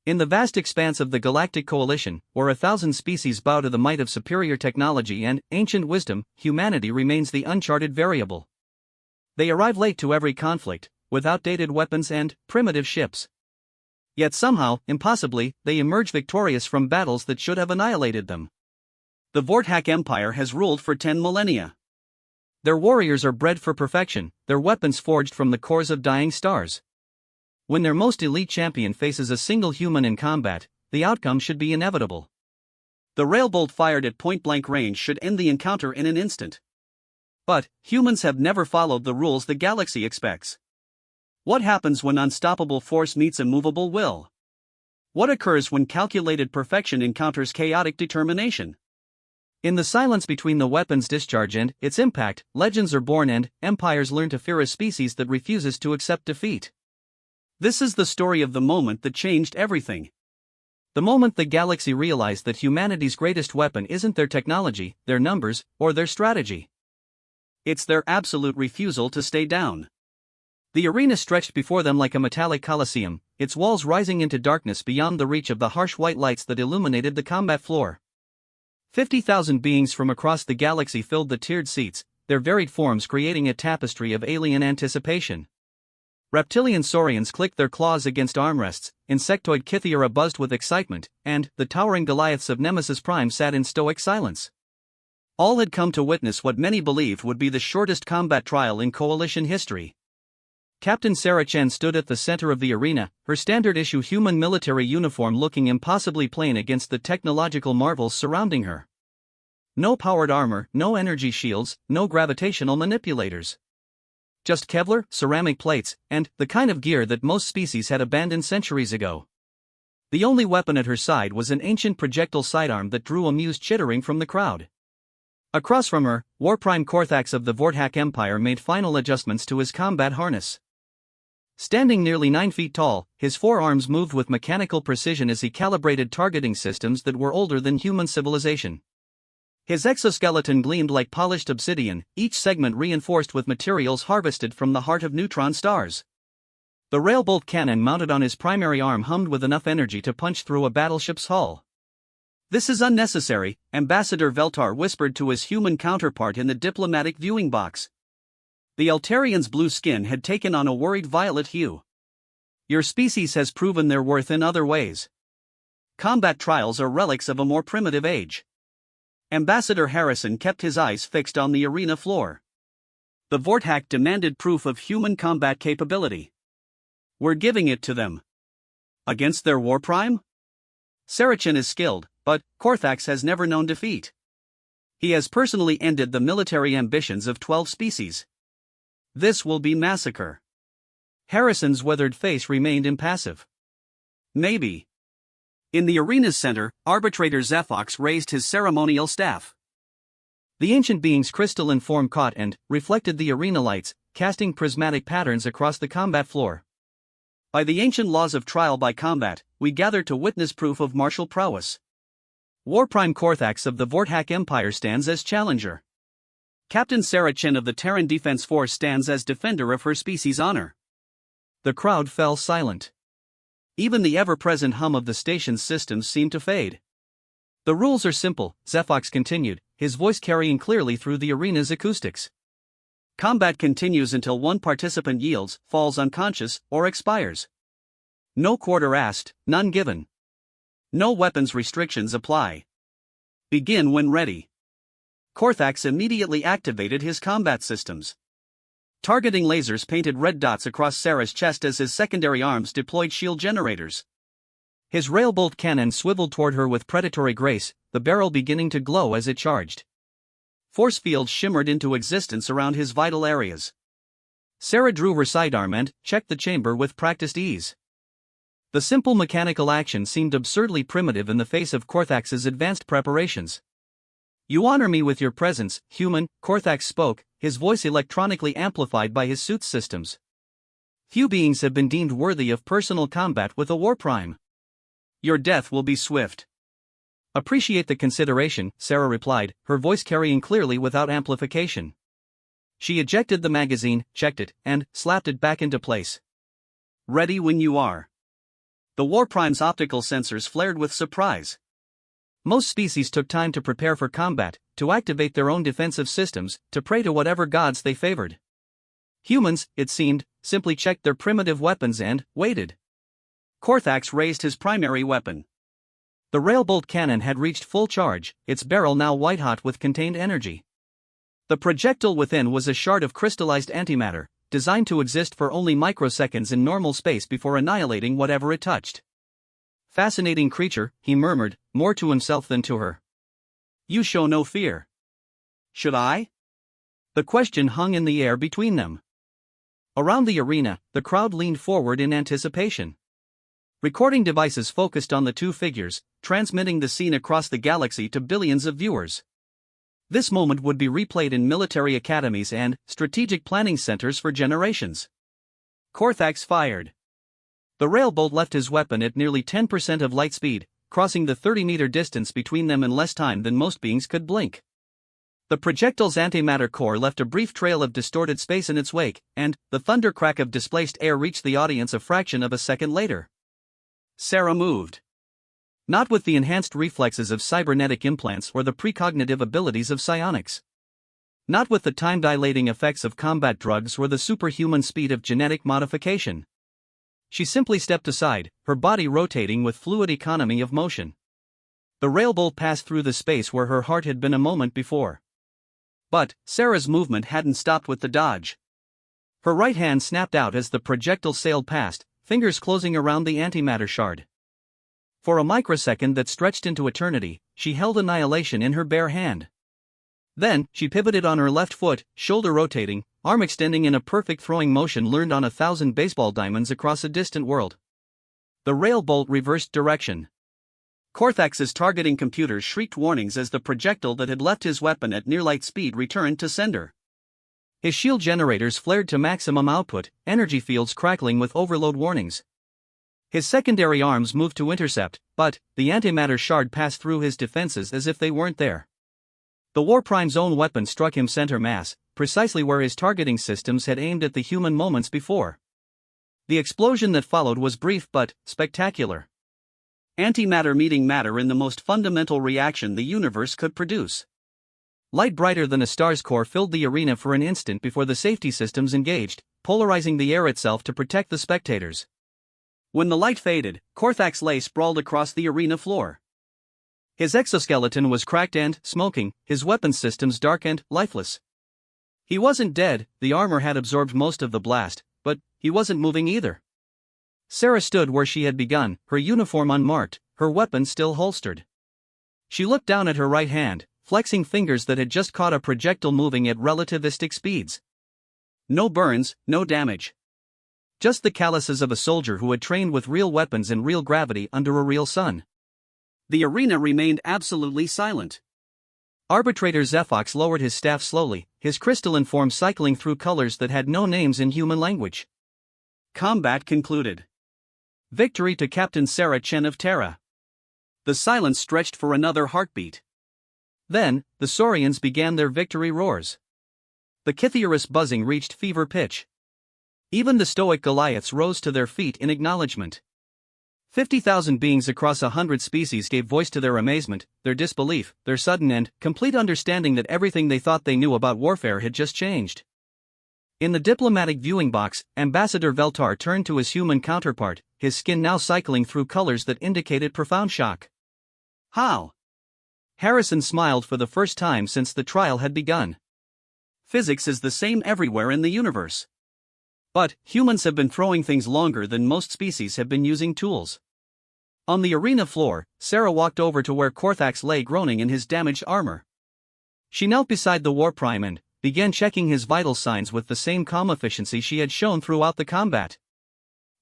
In the vast expanse of the Galactic Coalition, where 1,000 species bow to the might of superior technology and ancient wisdom, humanity remains the uncharted variable. They arrive late to every conflict, with outdated weapons and primitive ships. Yet somehow, impossibly, they emerge victorious from battles that should have annihilated them. The Vorthak Empire has ruled for 10 millennia. Their warriors are bred for perfection, their weapons forged from the cores of dying stars. When their most elite champion faces a single human in combat, the outcome should be inevitable. The Railbolt fired at point-blank range should end the encounter in an instant. But humans have never followed the rules the galaxy expects. What happens when unstoppable force meets immovable will? What occurs when calculated perfection encounters chaotic determination? In the silence between the weapon's discharge and its impact, legends are born and empires learn to fear a species that refuses to accept defeat. This is the story of the moment that changed everything. The moment the galaxy realized that humanity's greatest weapon isn't their technology, their numbers, or their strategy. It's their absolute refusal to stay down. The arena stretched before them like a metallic coliseum, its walls rising into darkness beyond the reach of the harsh white lights that illuminated the combat floor. 50,000 beings from across the galaxy filled the tiered seats, their varied forms creating a tapestry of alien anticipation. Reptilian saurians clicked their claws against armrests, insectoid Kythera buzzed with excitement, and the towering Goliaths of Nemesis Prime sat in stoic silence. All had come to witness what many believed would be the shortest combat trial in Coalition history. Captain Sarah Chen stood at the center of the arena, her standard-issue human military uniform looking impossibly plain against the technological marvels surrounding her. No powered armor, no energy shields, no gravitational manipulators. Just Kevlar, ceramic plates, and the kind of gear that most species had abandoned centuries ago. The only weapon at her side was an ancient projectile sidearm that drew amused chittering from the crowd. Across from her, Warprime Korthax of the Vorthak Empire made final adjustments to his combat harness. Standing nearly 9 feet tall, his forearms moved with mechanical precision as he calibrated targeting systems that were older than human civilization. His exoskeleton gleamed like polished obsidian, each segment reinforced with materials harvested from the heart of neutron stars. The Railbolt cannon mounted on his primary arm hummed with enough energy to punch through a battleship's hull. "This is unnecessary," Ambassador Veltar whispered to his human counterpart in the diplomatic viewing box. The Altarian's blue skin had taken on a worried violet hue. "Your species has proven their worth in other ways. Combat trials are relics of a more primitive age." Ambassador Harrison kept his eyes fixed on the arena floor. The Vorthak demanded proof of human combat capability. "We're giving it to them." Against their Warprime? Saracen is skilled, but Korthax has never known defeat. He has personally ended the military ambitions of 12 species. This will be massacre. Harrison's weathered face remained impassive. "Maybe." In the arena's center, arbitrator Zephox raised his ceremonial staff. The ancient being's crystalline form caught and reflected the arena lights, casting prismatic patterns across the combat floor. "By the ancient laws of trial by combat, we gather to witness proof of martial prowess. Warprime Korthax of the Vorthak Empire stands as challenger. Captain Sarah Chen of the Terran Defense Force stands as defender of her species' honor." The crowd fell silent. Even the ever-present hum of the station's systems seemed to fade. "The rules are simple," Zephox continued, his voice carrying clearly through the arena's acoustics. "Combat continues until one participant yields, falls unconscious, or expires. No quarter asked, none given. No weapons restrictions apply. Begin when ready." Korthax immediately activated his combat systems. Targeting lasers painted red dots across Sarah's chest as his secondary arms deployed shield generators. His Railbolt cannon swiveled toward her with predatory grace, the barrel beginning to glow as it charged. Force fields shimmered into existence around his vital areas. Sarah drew her sidearm and checked the chamber with practiced ease. The simple mechanical action seemed absurdly primitive in the face of Korthax's advanced preparations. "You honor me with your presence, human," Korthax spoke, his voice electronically amplified by his suit's systems. "Few beings have been deemed worthy of personal combat with a Warprime. Your death will be swift." "Appreciate the consideration," Sarah replied, her voice carrying clearly without amplification. She ejected the magazine, checked it, and slapped it back into place. "Ready when you are." The Warprime's optical sensors flared with surprise. Most species took time to prepare for combat, to activate their own defensive systems, to pray to whatever gods they favored. Humans, it seemed, simply checked their primitive weapons and waited. Korthax raised his primary weapon. The Railbolt cannon had reached full charge, its barrel now white-hot with contained energy. The projectile within was a shard of crystallized antimatter, designed to exist for only microseconds in normal space before annihilating whatever it touched. Fascinating creature, he murmured, more to himself than to her. You show no fear. Should I? The question hung in the air between them. Around the arena, the crowd leaned forward in anticipation. Recording devices focused on the two figures, transmitting the scene across the galaxy to billions of viewers. This moment would be replayed in military academies and strategic planning centers for generations. Korthax fired. The Railbolt left his weapon at nearly 10% of light speed, crossing the 30-meter distance between them in less time than most beings could blink. The projectile's antimatter core left a brief trail of distorted space in its wake, and the thunder crack of displaced air reached the audience a fraction of a second later. Sarah moved. Not with the enhanced reflexes of cybernetic implants or the precognitive abilities of psionics. Not with the time-dilating effects of combat drugs or the superhuman speed of genetic modification. She simply stepped aside, her body rotating with fluid economy of motion. The Railbolt passed through the space where her heart had been a moment before. But Sarah's movement hadn't stopped with the dodge. Her right hand snapped out as the projectile sailed past, fingers closing around the antimatter shard. For a microsecond that stretched into eternity, she held annihilation in her bare hand. Then, she pivoted on her left foot, shoulder rotating, arm extending in a perfect throwing motion learned on 1,000 baseball diamonds across a distant world. The Railbolt reversed direction. Korthax's targeting computers shrieked warnings as the projectile that had left his weapon at near-light speed returned to sender. His shield generators flared to maximum output, energy fields crackling with overload warnings. His secondary arms moved to intercept, but the antimatter shard passed through his defenses as if they weren't there. The Warprime's own weapon struck him center mass, precisely where his targeting systems had aimed at the human moments before. The explosion that followed was brief but spectacular. Antimatter meeting matter in the most fundamental reaction the universe could produce. Light brighter than a star's core filled the arena for an instant before the safety systems engaged, polarizing the air itself to protect the spectators. When the light faded, Korthax lay sprawled across the arena floor. His exoskeleton was cracked and smoking, his weapon systems dark and lifeless. He wasn't dead, the armor had absorbed most of the blast, but he wasn't moving either. Sarah stood where she had begun, her uniform unmarked, her weapon still holstered. She looked down at her right hand, flexing fingers that had just caught a projectile moving at relativistic speeds. No burns, no damage. Just the calluses of a soldier who had trained with real weapons and real gravity under a real sun. The arena remained absolutely silent. Arbitrator Zephox lowered his staff slowly, his crystalline form cycling through colors that had no names in human language. Combat concluded. Victory to Captain Sarah Chen of Terra. The silence stretched for another heartbeat. Then, the Saurians began their victory roars. The Kithiorus buzzing reached fever pitch. Even the stoic Goliaths rose to their feet in acknowledgement. 50,000 beings across 100 species gave voice to their amazement, their disbelief, their sudden and complete understanding that everything they thought they knew about warfare had just changed. In the diplomatic viewing box, Ambassador Veltar turned to his human counterpart, his skin now cycling through colors that indicated profound shock. How? Harrison smiled for the first time since the trial had begun. Physics is the same everywhere in the universe. But humans have been throwing things longer than most species have been using tools. On the arena floor, Sarah walked over to where Korthax lay groaning in his damaged armor. She knelt beside the Warprime and began checking his vital signs with the same calm efficiency she had shown throughout the combat.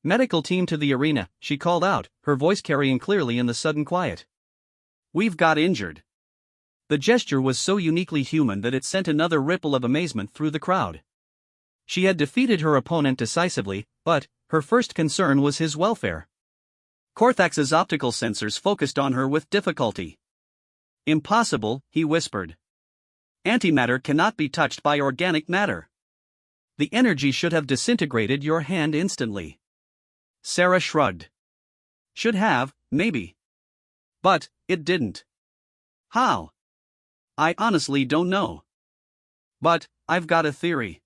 Medical team to the arena, she called out, her voice carrying clearly in the sudden quiet. We've got injured. The gesture was so uniquely human that it sent another ripple of amazement through the crowd. She had defeated her opponent decisively, but her first concern was his welfare. Korthax's optical sensors focused on her with difficulty. Impossible, he whispered. Antimatter cannot be touched by organic matter. The energy should have disintegrated your hand instantly. Sarah shrugged. Should have, maybe. But it didn't. How? I honestly don't know. But I've got a theory.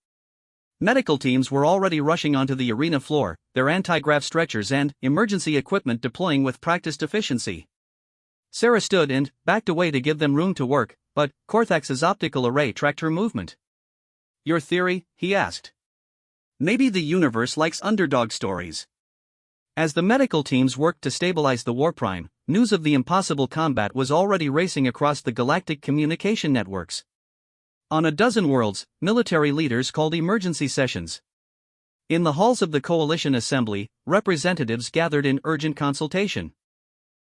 Medical teams were already rushing onto the arena floor, their anti-grav stretchers and emergency equipment deploying with practiced efficiency. Sarah stood and backed away to give them room to work, but Korthax's optical array tracked her movement. Your theory? He asked. Maybe the universe likes underdog stories. As the medical teams worked to stabilize the Warprime, news of the impossible combat was already racing across the galactic communication networks. On a dozen worlds, military leaders called emergency sessions. In the halls of the Coalition Assembly, representatives gathered in urgent consultation.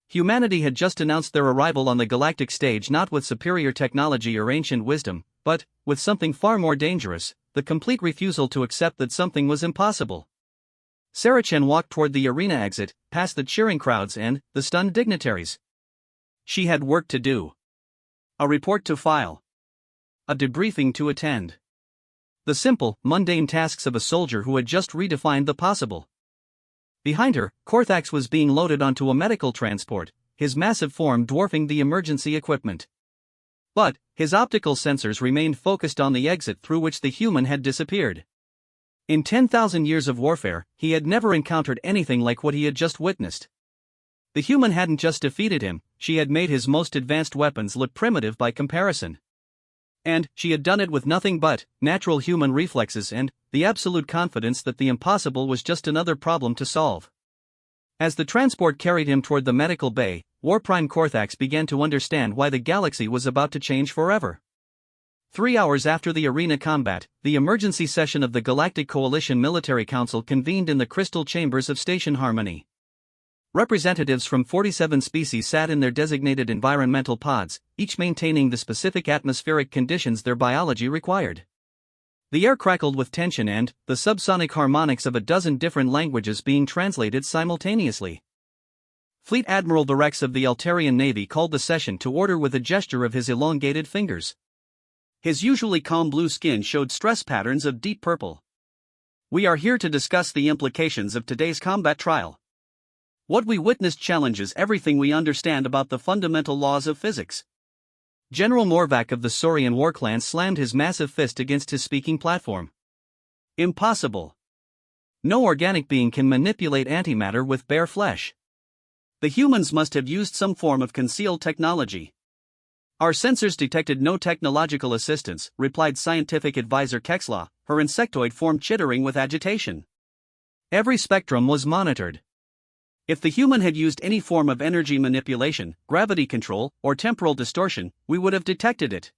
Humanity had just announced their arrival on the galactic stage not with superior technology or ancient wisdom, but with something far more dangerous, the complete refusal to accept that something was impossible. Saracen walked toward the arena exit, past the cheering crowds and the stunned dignitaries. She had work to do. A report to file. A debriefing to attend. The simple, mundane tasks of a soldier who had just redefined the possible. Behind her, Korthax was being loaded onto a medical transport, his massive form dwarfing the emergency equipment. But his optical sensors remained focused on the exit through which the human had disappeared. In 10,000 years of warfare, he had never encountered anything like what he had just witnessed. The human hadn't just defeated him, she had made his most advanced weapons look primitive by comparison. And she had done it with nothing but natural human reflexes and the absolute confidence that the impossible was just another problem to solve. As the transport carried him toward the medical bay, Warprime Korthax began to understand why the galaxy was about to change forever. 3 hours after the arena combat, the emergency session of the Galactic Coalition Military Council convened in the crystal chambers of Station Harmony. Representatives from 47 species sat in their designated environmental pods, each maintaining the specific atmospheric conditions their biology required. The air crackled with tension and the subsonic harmonics of a dozen different languages being translated simultaneously. Fleet Admiral Virex of the Altarian Navy called the session to order with a gesture of his elongated fingers. His usually calm blue skin showed stress patterns of deep purple. We are here to discuss the implications of today's combat trial. What we witnessed challenges everything we understand about the fundamental laws of physics. General Morvac of the Saurian war clan slammed his massive fist against his speaking platform. Impossible. No organic being can manipulate antimatter with bare flesh. The humans must have used some form of concealed technology. Our sensors detected no technological assistance, replied scientific advisor Kexla, her insectoid form chittering with agitation. Every spectrum was monitored. If the human had used any form of energy manipulation, gravity control, or temporal distortion, we would have detected it.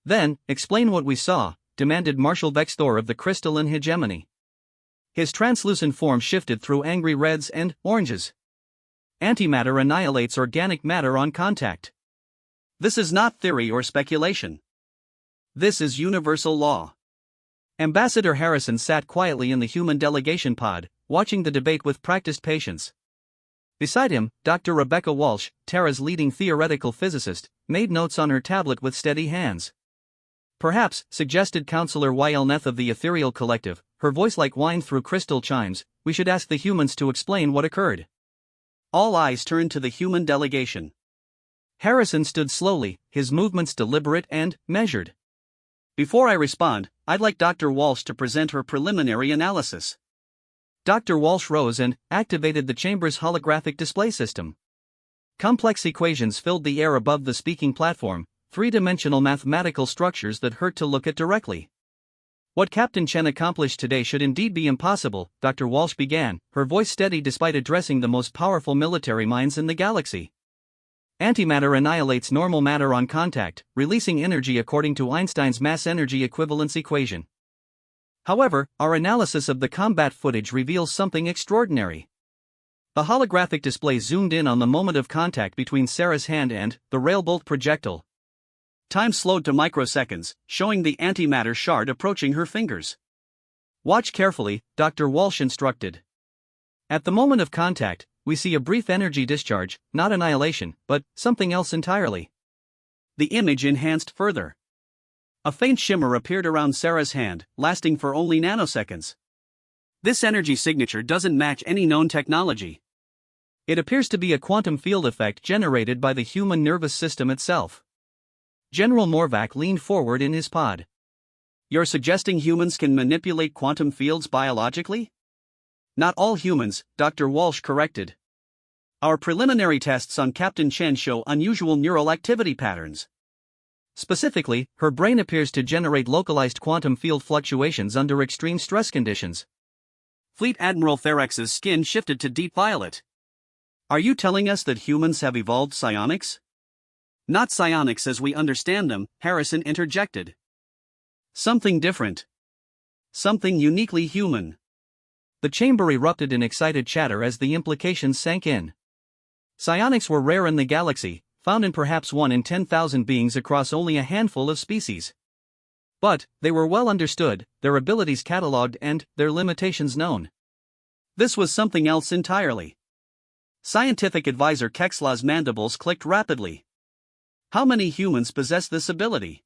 Then, explain what we saw, demanded Marshal Vexthor of the crystalline hegemony. His translucent form shifted through angry reds and oranges. Antimatter annihilates organic matter on contact. This is not theory or speculation. This is universal law. Ambassador Harrison sat quietly in the human delegation pod, watching the debate with practiced patience. Beside him, Dr. Rebecca Walsh, Terra's leading theoretical physicist, made notes on her tablet with steady hands. Perhaps, suggested Counselor Ylneth of the Ethereal Collective, her voice like wine through crystal chimes, we should ask the humans to explain what occurred. All eyes turned to the human delegation. Harrison stood slowly, his movements deliberate and measured. Before I respond, I'd like Dr. Walsh to present her preliminary analysis. Dr. Walsh rose and activated the chamber's holographic display system. Complex equations filled the air above the speaking platform, three-dimensional mathematical structures that hurt to look at directly. What Captain Chen accomplished today should indeed be impossible, Dr. Walsh began, her voice steady despite addressing the most powerful military minds in the galaxy. Antimatter annihilates normal matter on contact, releasing energy according to Einstein's mass-energy equivalence equation. However, our analysis of the combat footage reveals something extraordinary. The holographic display zoomed in on the moment of contact between Sarah's hand and the Railbolt projectile. Time slowed to microseconds, showing the antimatter shard approaching her fingers. Watch carefully, Dr. Walsh instructed. At the moment of contact, we see a brief energy discharge, not annihilation, but something else entirely. The image enhanced further. A faint shimmer appeared around Sarah's hand, lasting for only nanoseconds. This energy signature doesn't match any known technology. It appears to be a quantum field effect generated by the human nervous system itself. General Morvac leaned forward in his pod. You're suggesting humans can manipulate quantum fields biologically? Not all humans, Dr. Walsh corrected. Our preliminary tests on Captain Chen show unusual neural activity patterns. Specifically, her brain appears to generate localized quantum field fluctuations under extreme stress conditions. Fleet Admiral Therex's skin shifted to deep violet. Are you telling us that humans have evolved psionics? Not psionics as we understand them, Harrison interjected. Something different. Something uniquely human. The chamber erupted in excited chatter as the implications sank in. Psionics were rare in the galaxy, found in perhaps 1 in 10,000 beings across only a handful of species. But they were well understood, their abilities catalogued and their limitations known. This was something else entirely. Scientific advisor Kexla's mandibles clicked rapidly. How many humans possess this ability?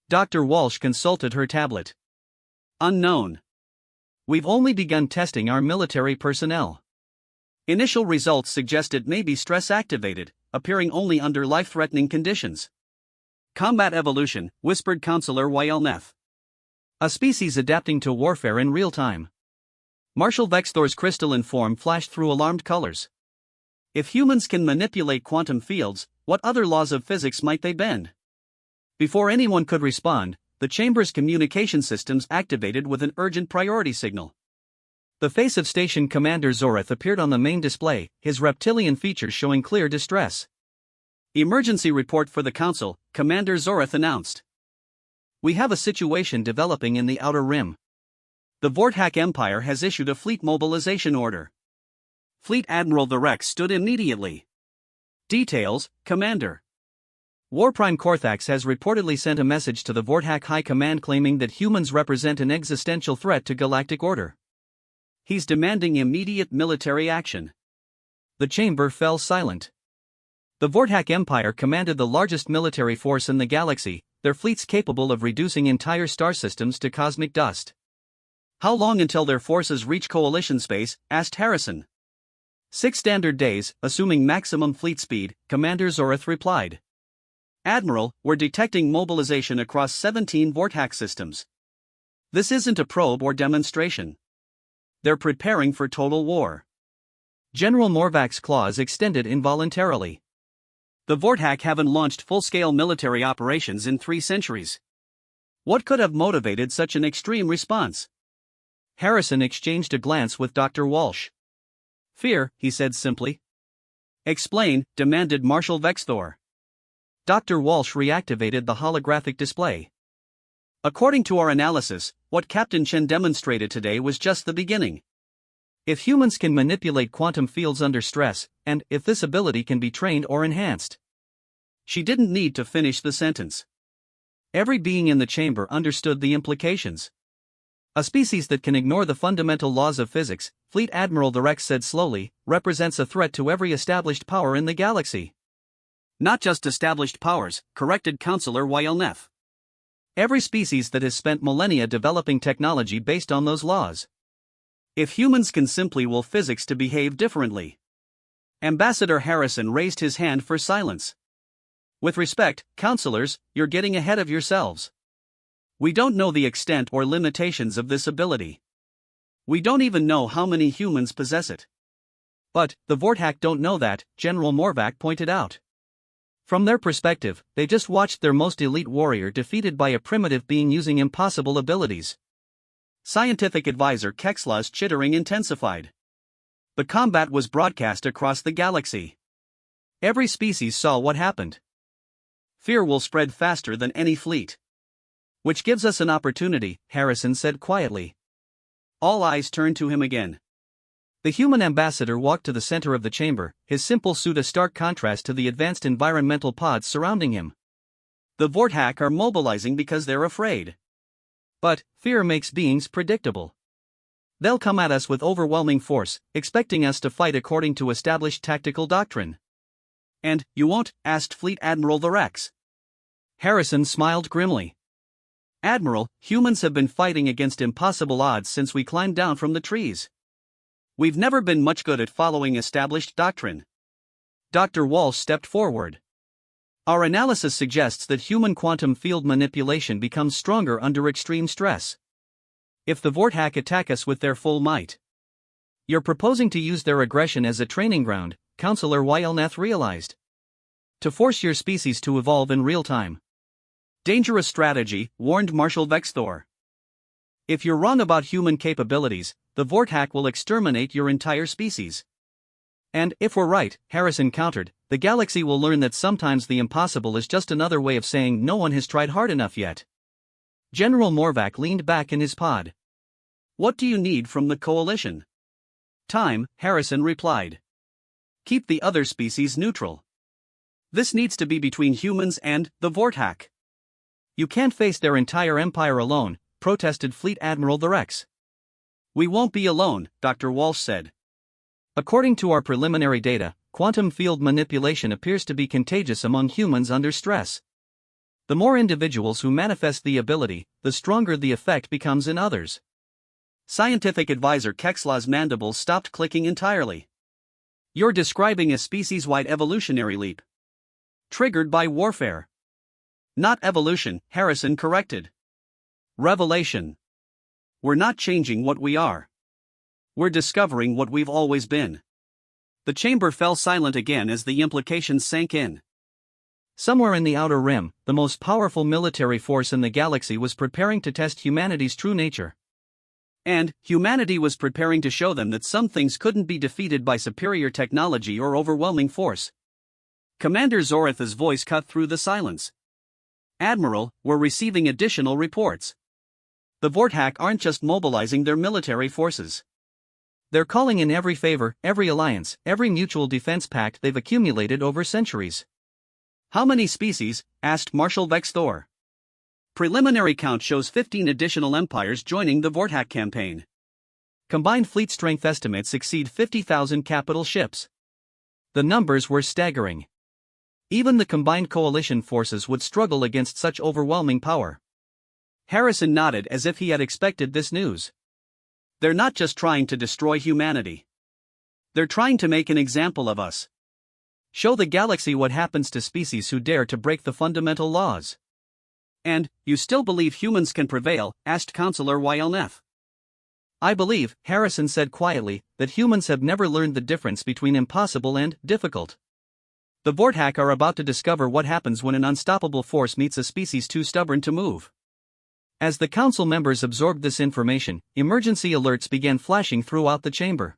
Dr. Walsh consulted her tablet. Unknown. We've only begun testing our military personnel. Initial results suggest it may be stress-activated, appearing only under life-threatening conditions. Combat evolution, whispered Counselor Wylneth. A species adapting to warfare in real time. Marshal Vexthor's crystalline form flashed through alarmed colors. If humans can manipulate quantum fields, what other laws of physics might they bend? Before anyone could respond, the chamber's communication systems activated with an urgent priority signal. The face of Station Commander Zoreth appeared on the main display, his reptilian features showing clear distress. Emergency report for the Council, Commander Zoreth announced. We have a situation developing in the Outer Rim. The Vorthak Empire has issued a fleet mobilization order. Fleet Admiral Therex stood immediately. Details, Commander. Warprime Korthax has reportedly sent a message to the Vorthak High Command claiming that humans represent an existential threat to galactic order. He's demanding immediate military action. The chamber fell silent. The Vorthak Empire commanded the largest military force in the galaxy, their fleets capable of reducing entire star systems to cosmic dust. How long until their forces reach coalition space? Asked Harrison. 6 standard days, assuming maximum fleet speed, Commander Zoreth replied. Admiral, we're detecting mobilization across 17 Vorthak systems. This isn't a probe or demonstration. They're preparing for total war. General Morvac's claws extended involuntarily. The Vorthak haven't launched full-scale military operations in 3 centuries. What could have motivated such an extreme response? Harrison exchanged a glance with Dr. Walsh. Fear, he said simply. Explain, demanded Marshal Vexthor. Dr. Walsh reactivated the holographic display. According to our analysis, what Captain Chen demonstrated today was just the beginning. If humans can manipulate quantum fields under stress, and if this ability can be trained or enhanced. She didn't need to finish the sentence. Every being in the chamber understood the implications. A species that can ignore the fundamental laws of physics, Fleet Admiral Therex said slowly, represents a threat to every established power in the galaxy. Not just established powers, corrected Counselor Wylneth. Every species that has spent millennia developing technology based on those laws. If humans can simply will physics to behave differently. Ambassador Harrison raised his hand for silence. With respect, counselors, you're getting ahead of yourselves. We don't know the extent or limitations of this ability. We don't even know how many humans possess it. But, the Vorthak don't know that, General Morvac pointed out. From their perspective, they just watched their most elite warrior defeated by a primitive being using impossible abilities. Scientific advisor Kexla's chittering intensified. The combat was broadcast across the galaxy. Every species saw what happened. Fear will spread faster than any fleet. Which gives us an opportunity, Harrison said quietly. All eyes turned to him again. The human ambassador walked to the center of the chamber, his simple suit a stark contrast to the advanced environmental pods surrounding him. The Vorthak are mobilizing because they're afraid. But, fear makes beings predictable. They'll come at us with overwhelming force, expecting us to fight according to established tactical doctrine. And, you won't? Asked Fleet Admiral Therex. Harrison smiled grimly. Admiral, humans have been fighting against impossible odds since we climbed down from the trees. We've never been much good at following established doctrine. Dr. Walsh stepped forward. Our analysis suggests that human quantum field manipulation becomes stronger under extreme stress. If the Vorthack attack us with their full might. You're proposing to use their aggression as a training ground, Counselor Wylnath realized. To force your species to evolve in real time. Dangerous strategy, warned Marshal Vexthor. If you're wrong about human capabilities, the Vorthack will exterminate your entire species. And, if we're right, Harrison countered, the galaxy will learn that sometimes the impossible is just another way of saying no one has tried hard enough yet. General Morvac leaned back in his pod. What do you need from the coalition? Time, Harrison replied. Keep the other species neutral. This needs to be between humans and the Vorthack. You can't face their entire empire alone, protested Fleet Admiral the Rex. We won't be alone, Dr. Walsh said. According to our preliminary data, quantum field manipulation appears to be contagious among humans under stress. The more individuals who manifest the ability, the stronger the effect becomes in others. Scientific advisor Kexla's mandibles stopped clicking entirely. You're describing a species-wide evolutionary leap. Triggered by warfare. Not evolution, Harrison corrected. Revelation. We're not changing what we are. We're discovering what we've always been. The chamber fell silent again as the implications sank in. Somewhere in the Outer Rim, the most powerful military force in the galaxy was preparing to test humanity's true nature. And humanity was preparing to show them that some things couldn't be defeated by superior technology or overwhelming force. Commander Zoratha's voice cut through the silence. Admiral, we're receiving additional reports. The Vorthack aren't just mobilizing their military forces. They're calling in every favor, every alliance, every mutual defense pact they've accumulated over centuries. How many species? Asked Marshal Vexthor. Preliminary count shows 15 additional empires joining the Vorthack campaign. Combined fleet strength estimates exceed 50,000 capital ships. The numbers were staggering. Even the combined coalition forces would struggle against such overwhelming power. Harrison nodded as if he had expected this news. They're not just trying to destroy humanity. They're trying to make an example of us. Show the galaxy what happens to species who dare to break the fundamental laws. And, you still believe humans can prevail? Asked Counselor Wylnath. I believe, Harrison said quietly, that humans have never learned the difference between impossible and difficult. The Vorthack are about to discover what happens when an unstoppable force meets a species too stubborn to move. As the council members absorbed this information, emergency alerts began flashing throughout the chamber.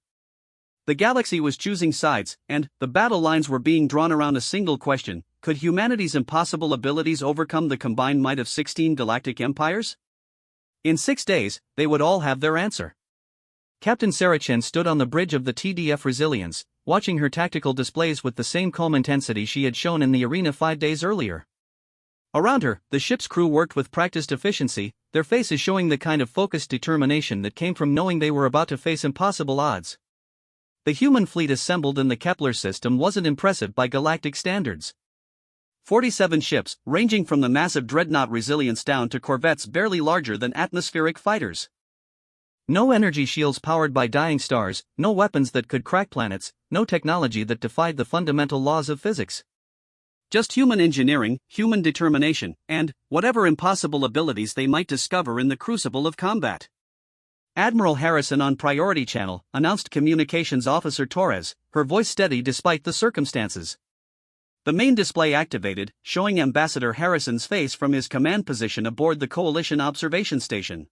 The galaxy was choosing sides, and the battle lines were being drawn around a single question: could humanity's impossible abilities overcome the combined might of 16 galactic empires? In 6 days, they would all have their answer. Captain Saracen stood on the bridge of the TDF Resilience, watching her tactical displays with the same calm intensity she had shown in the arena 5 days earlier. Around her, the ship's crew worked with practiced efficiency, their faces showing the kind of focused determination that came from knowing they were about to face impossible odds. The human fleet assembled in the Kepler system wasn't impressive by galactic standards. 47 ships, ranging from the massive dreadnought Resilience down to corvettes barely larger than atmospheric fighters. No energy shields powered by dying stars, no weapons that could crack planets, no technology that defied the fundamental laws of physics. Just human engineering, human determination, and whatever impossible abilities they might discover in the crucible of combat. Admiral Harrison on Priority Channel announced Communications Officer Torres, her voice steady despite the circumstances. The main display activated, showing Ambassador Harrison's face from his command position aboard the Coalition observation station.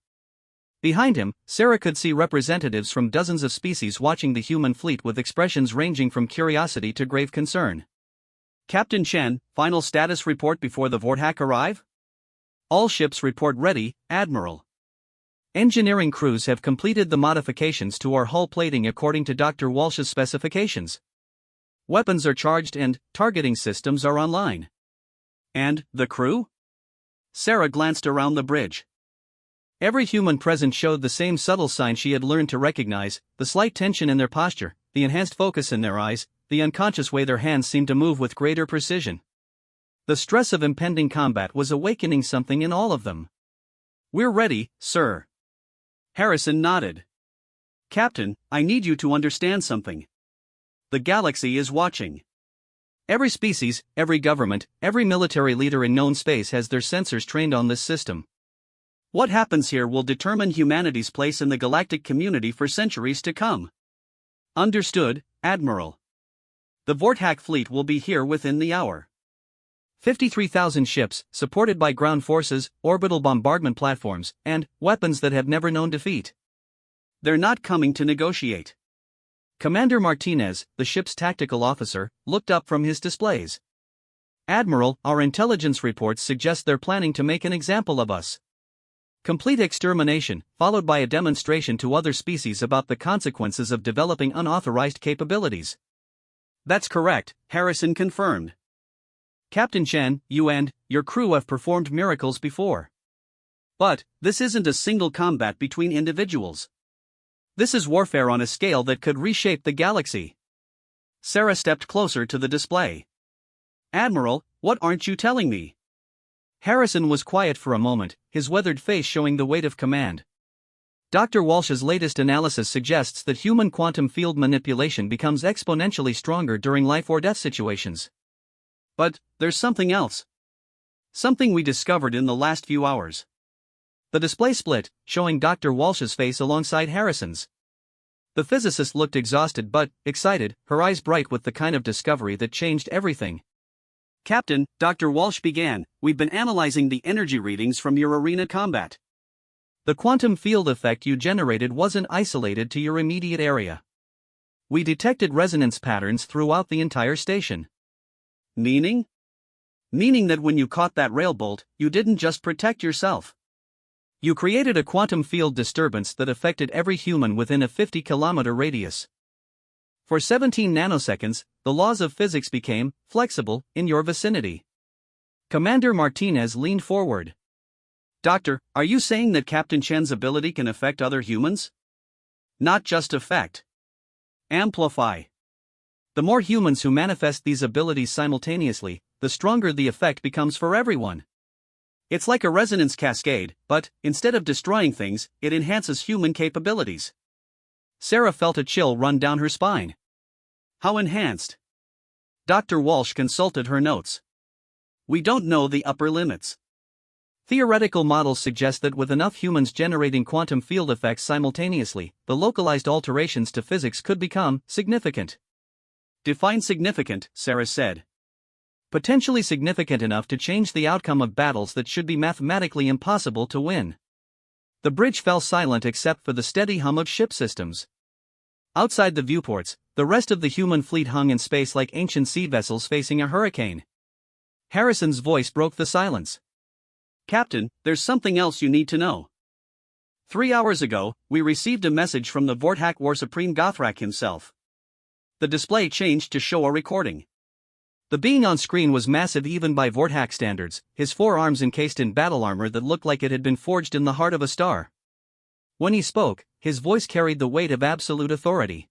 Behind him, Sarah could see representatives from dozens of species watching the human fleet with expressions ranging from curiosity to grave concern. Captain Chen, final status report before the Vorthack arrive? All ships report ready, Admiral. Engineering crews have completed the modifications to our hull plating according to Dr. Walsh's specifications. Weapons are charged and targeting systems are online. And the crew? Sarah glanced around the bridge. Every human present showed the same subtle sign she had learned to recognize: the slight tension in their posture, the enhanced focus in their eyes, the unconscious way their hands seemed to move with greater precision. The stress of impending combat was awakening something in all of them. We're ready, sir. Harrison nodded. Captain, I need you to understand something. The galaxy is watching. Every species, every government, every military leader in known space has their sensors trained on this system. What happens here will determine humanity's place in the galactic community for centuries to come. Understood, Admiral. The Vortak fleet will be here within the hour. 53,000 ships, supported by ground forces, orbital bombardment platforms, and weapons that have never known defeat. They're not coming to negotiate. Commander Martinez, the ship's tactical officer, looked up from his displays. Admiral, our intelligence reports suggest they're planning to make an example of us. Complete extermination, followed by a demonstration to other species about the consequences of developing unauthorized capabilities. That's correct, Harrison confirmed. Captain Chen, you and your crew have performed miracles before. But this isn't a single combat between individuals. This is warfare on a scale that could reshape the galaxy. Sarah stepped closer to the display. Admiral, what aren't you telling me? Harrison was quiet for a moment, his weathered face showing the weight of command. Dr. Walsh's latest analysis suggests that human quantum field manipulation becomes exponentially stronger during life or death situations. But there's something else. Something we discovered in the last few hours. The display split, showing Dr. Walsh's face alongside Harrison's. The physicist looked exhausted but excited, her eyes bright with the kind of discovery that changed everything. Captain, Dr. Walsh began, we've been analyzing the energy readings from your arena combat. The quantum field effect you generated wasn't isolated to your immediate area. We detected resonance patterns throughout the entire station. Meaning? Meaning that when you caught that railbolt, you didn't just protect yourself. You created a quantum field disturbance that affected every human within a 50-kilometer radius. For 17 nanoseconds, the laws of physics became flexible in your vicinity. Commander Martinez leaned forward. Doctor, are you saying that Captain Chen's ability can affect other humans? Not just affect. Amplify. The more humans who manifest these abilities simultaneously, the stronger the effect becomes for everyone. It's like a resonance cascade, but, instead of destroying things, it enhances human capabilities. Sarah felt a chill run down her spine. How enhanced? Dr. Walsh consulted her notes. We don't know the upper limits. Theoretical models suggest that with enough humans generating quantum field effects simultaneously, the localized alterations to physics could become significant. Define significant, Sarah said. Potentially significant enough to change the outcome of battles that should be mathematically impossible to win. The bridge fell silent except for the steady hum of ship systems. Outside the viewports, the rest of the human fleet hung in space like ancient sea vessels facing a hurricane. Harrison's voice broke the silence. Captain, there's something else you need to know. 3 hours ago, we received a message from the Vortak War Supreme Gothrak himself. The display changed to show a recording. The being on screen was massive even by Vortak standards, his 4 arms encased in battle armor that looked like it had been forged in the heart of a star. When he spoke, his voice carried the weight of absolute authority.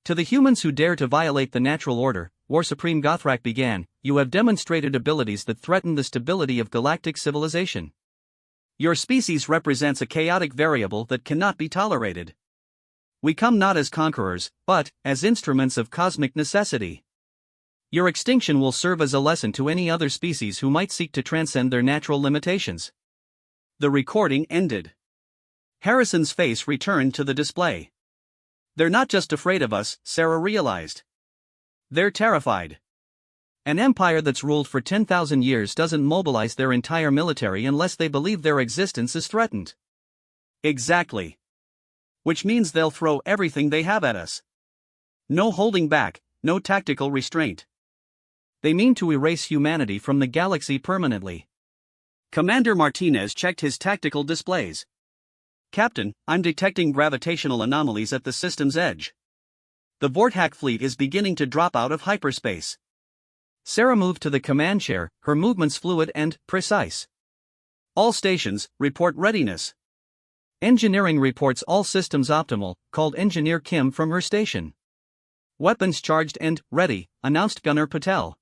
To the humans who dare to violate the natural order, War Supreme Gothrak began, you have demonstrated abilities that threaten the stability of galactic civilization. Your species represents a chaotic variable that cannot be tolerated. We come not as conquerors, but as instruments of cosmic necessity. Your extinction will serve as a lesson to any other species who might seek to transcend their natural limitations. The recording ended. Harrison's face returned to the display. They're not just afraid of us, Sarah realized. They're terrified. An empire that's ruled for 10,000 years doesn't mobilize their entire military unless they believe their existence is threatened. Exactly. Which means they'll throw everything they have at us. No holding back, no tactical restraint. They mean to erase humanity from the galaxy permanently. Commander Martinez checked his tactical displays. Captain, I'm detecting gravitational anomalies at the system's edge. The Vortak fleet is beginning to drop out of hyperspace. Sarah moved to the command chair, her movements fluid and precise. All stations, report readiness. Engineering reports all systems optimal, called Engineer Kim from her station. Weapons charged and ready, announced Gunner Patel.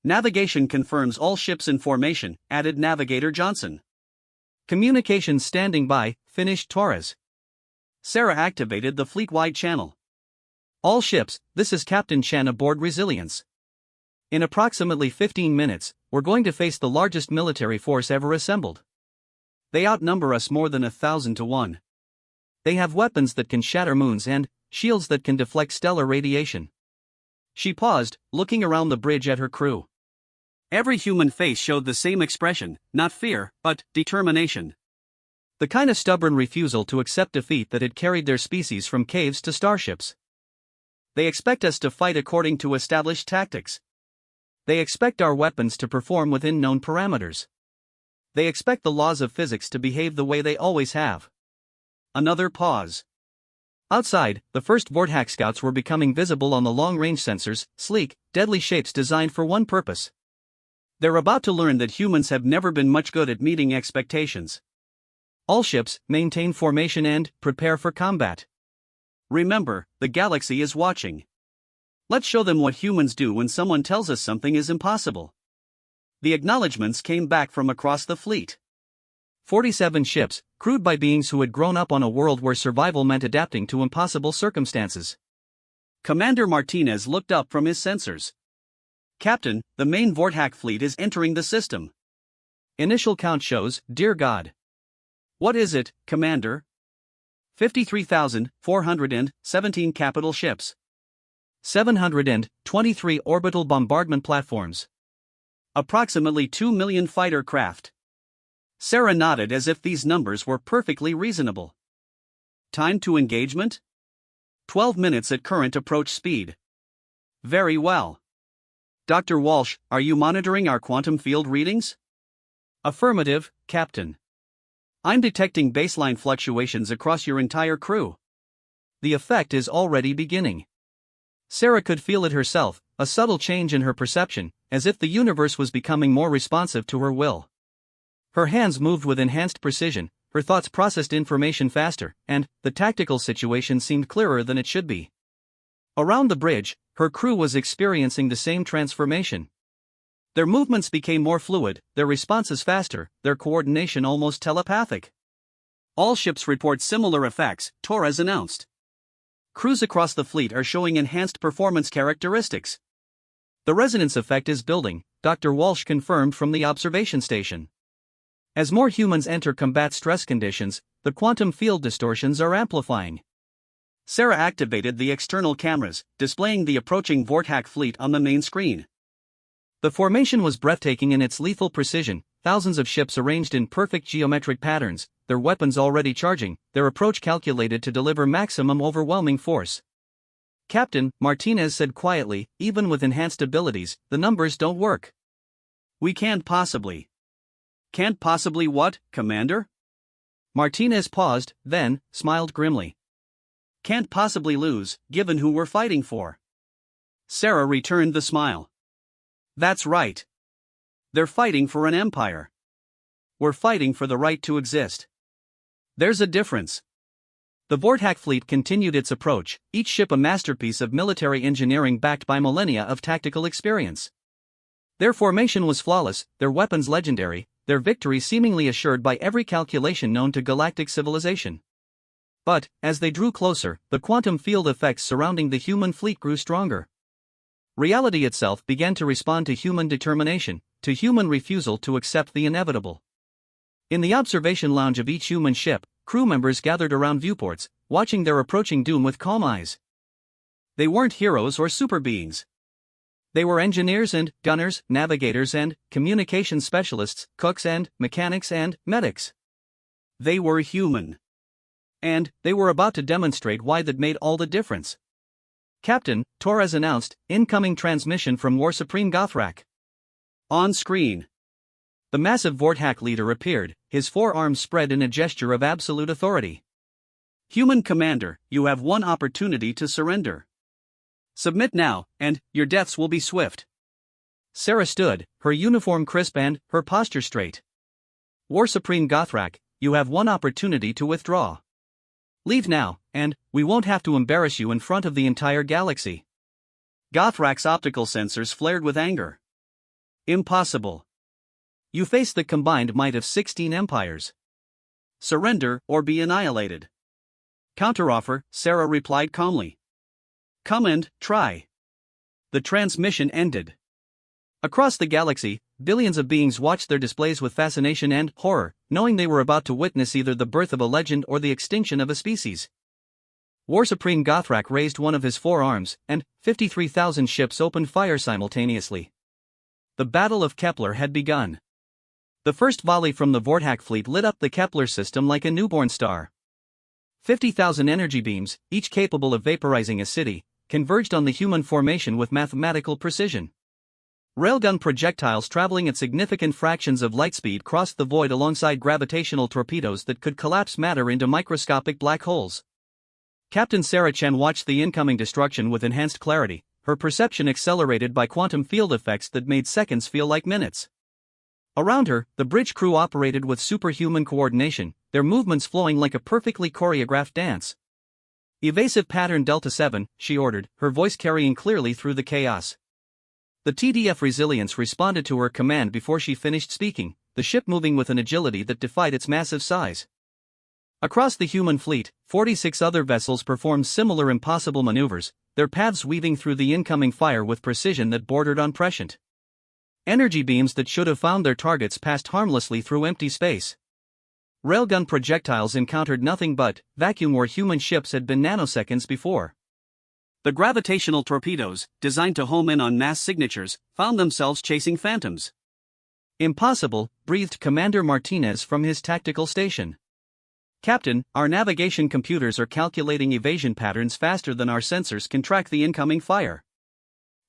Navigation confirms all ships in formation, added Navigator Johnson. Communications standing by, finished Torres. Sarah activated the fleet-wide channel. All ships, this is Captain Chen aboard Resilience. In approximately 15 minutes, we're going to face the largest military force ever assembled. They outnumber us more than 1,000 to 1. They have weapons that can shatter moons and shields that can deflect stellar radiation. She paused, looking around the bridge at her crew. Every human face showed the same expression, not fear, but determination. The kind of stubborn refusal to accept defeat that had carried their species from caves to starships. They expect us to fight according to established tactics. They expect our weapons to perform within known parameters. They expect the laws of physics to behave the way they always have. Another pause. Outside, the first Vortex scouts were becoming visible on the long-range sensors, sleek, deadly shapes designed for one purpose. They're about to learn that humans have never been much good at meeting expectations. All ships, maintain formation and prepare for combat. Remember, the galaxy is watching. Let's show them what humans do when someone tells us something is impossible. The acknowledgements came back from across the fleet. 47 ships, crewed by beings who had grown up on a world where survival meant adapting to impossible circumstances. Commander Martinez looked up from his sensors. Captain, the main Vortex fleet is entering the system. Initial count shows, dear God. What is it, Commander? 53,417 capital ships. 723 orbital bombardment platforms. Approximately 2 million fighter craft. Sarah nodded as if these numbers were perfectly reasonable. Time to engagement? 12 minutes at current approach speed. Very well. Dr. Walsh, are you monitoring our quantum field readings? Affirmative, Captain. I'm detecting baseline fluctuations across your entire crew. The effect is already beginning. Sarah could feel it herself, a subtle change in her perception, as if the universe was becoming more responsive to her will. Her hands moved with enhanced precision, her thoughts processed information faster, and the tactical situation seemed clearer than it should be. Around the bridge, her crew was experiencing the same transformation. Their movements became more fluid, their responses faster, their coordination almost telepathic. All ships report similar effects, Torres announced. Crews across the fleet are showing enhanced performance characteristics. The resonance effect is building, Dr. Walsh confirmed from the observation station. As more humans enter combat stress conditions, the quantum field distortions are amplifying. Sarah activated the external cameras, displaying the approaching Vortex fleet on the main screen. The formation was breathtaking in its lethal precision, thousands of ships arranged in perfect geometric patterns, their weapons already charging, their approach calculated to deliver maximum overwhelming force. Captain, Martinez said quietly, even with enhanced abilities, the numbers don't work. We can't possibly. Can't possibly what, Commander? Martinez paused, then smiled grimly. Can't possibly lose, given who we're fighting for. Sarah returned the smile. That's right. They're fighting for an empire. We're fighting for the right to exist. There's a difference. The Vortex fleet continued its approach, each ship a masterpiece of military engineering backed by millennia of tactical experience. Their formation was flawless, their weapons legendary, their victory seemingly assured by every calculation known to galactic civilization. But, as they drew closer, the quantum field effects surrounding the human fleet grew stronger. Reality itself began to respond to human determination, to human refusal to accept the inevitable. In the observation lounge of each human ship, crew members gathered around viewports, watching their approaching doom with calm eyes. They weren't heroes or super beings. They were engineers and gunners, navigators and communication specialists, cooks and mechanics and medics. They were human. And they were about to demonstrate why that made all the difference. Captain, Torres announced, incoming transmission from War Supreme Gothrak. On screen. The massive Vortex leader appeared, his forearms spread in a gesture of absolute authority. Human Commander, you have one opportunity to surrender. Submit now, and your deaths will be swift. Sarah stood, her uniform crisp and her posture straight. War Supreme Gothrak, you have one opportunity to withdraw. Leave now, and we won't have to embarrass you in front of the entire galaxy. Gothrak's optical sensors flared with anger. Impossible. You face the combined might of 16 empires. Surrender or be annihilated. Counteroffer, Sarah replied calmly. Come and try. The transmission ended. Across the galaxy, billions of beings watched their displays with fascination and horror, knowing they were about to witness either the birth of a legend or the extinction of a species. War Supreme Gothrak raised one of his four arms, and 53,000 ships opened fire simultaneously. The Battle of Kepler had begun. The first volley from the Vortak fleet lit up the Kepler system like a newborn star. 50,000 energy beams, each capable of vaporizing a city, converged on the human formation with mathematical precision. Railgun projectiles traveling at significant fractions of light speed crossed the void alongside gravitational torpedoes that could collapse matter into microscopic black holes. Captain Sarah Chen watched the incoming destruction with enhanced clarity, her perception accelerated by quantum field effects that made seconds feel like minutes. Around her, the bridge crew operated with superhuman coordination, their movements flowing like a perfectly choreographed dance. Evasive pattern Delta 7, she ordered, her voice carrying clearly through the chaos. The TDF Resilience responded to her command before she finished speaking, the ship moving with an agility that defied its massive size. Across the human fleet, 46 other vessels performed similar impossible maneuvers, their paths weaving through the incoming fire with precision that bordered on prescient. Energy beams that should have found their targets passed harmlessly through empty space. Railgun projectiles encountered nothing but vacuum where human ships had been nanoseconds before. The gravitational torpedoes, designed to home in on mass signatures, found themselves chasing phantoms. Impossible, breathed Commander Martinez from his tactical station. Captain, our navigation computers are calculating evasion patterns faster than our sensors can track the incoming fire.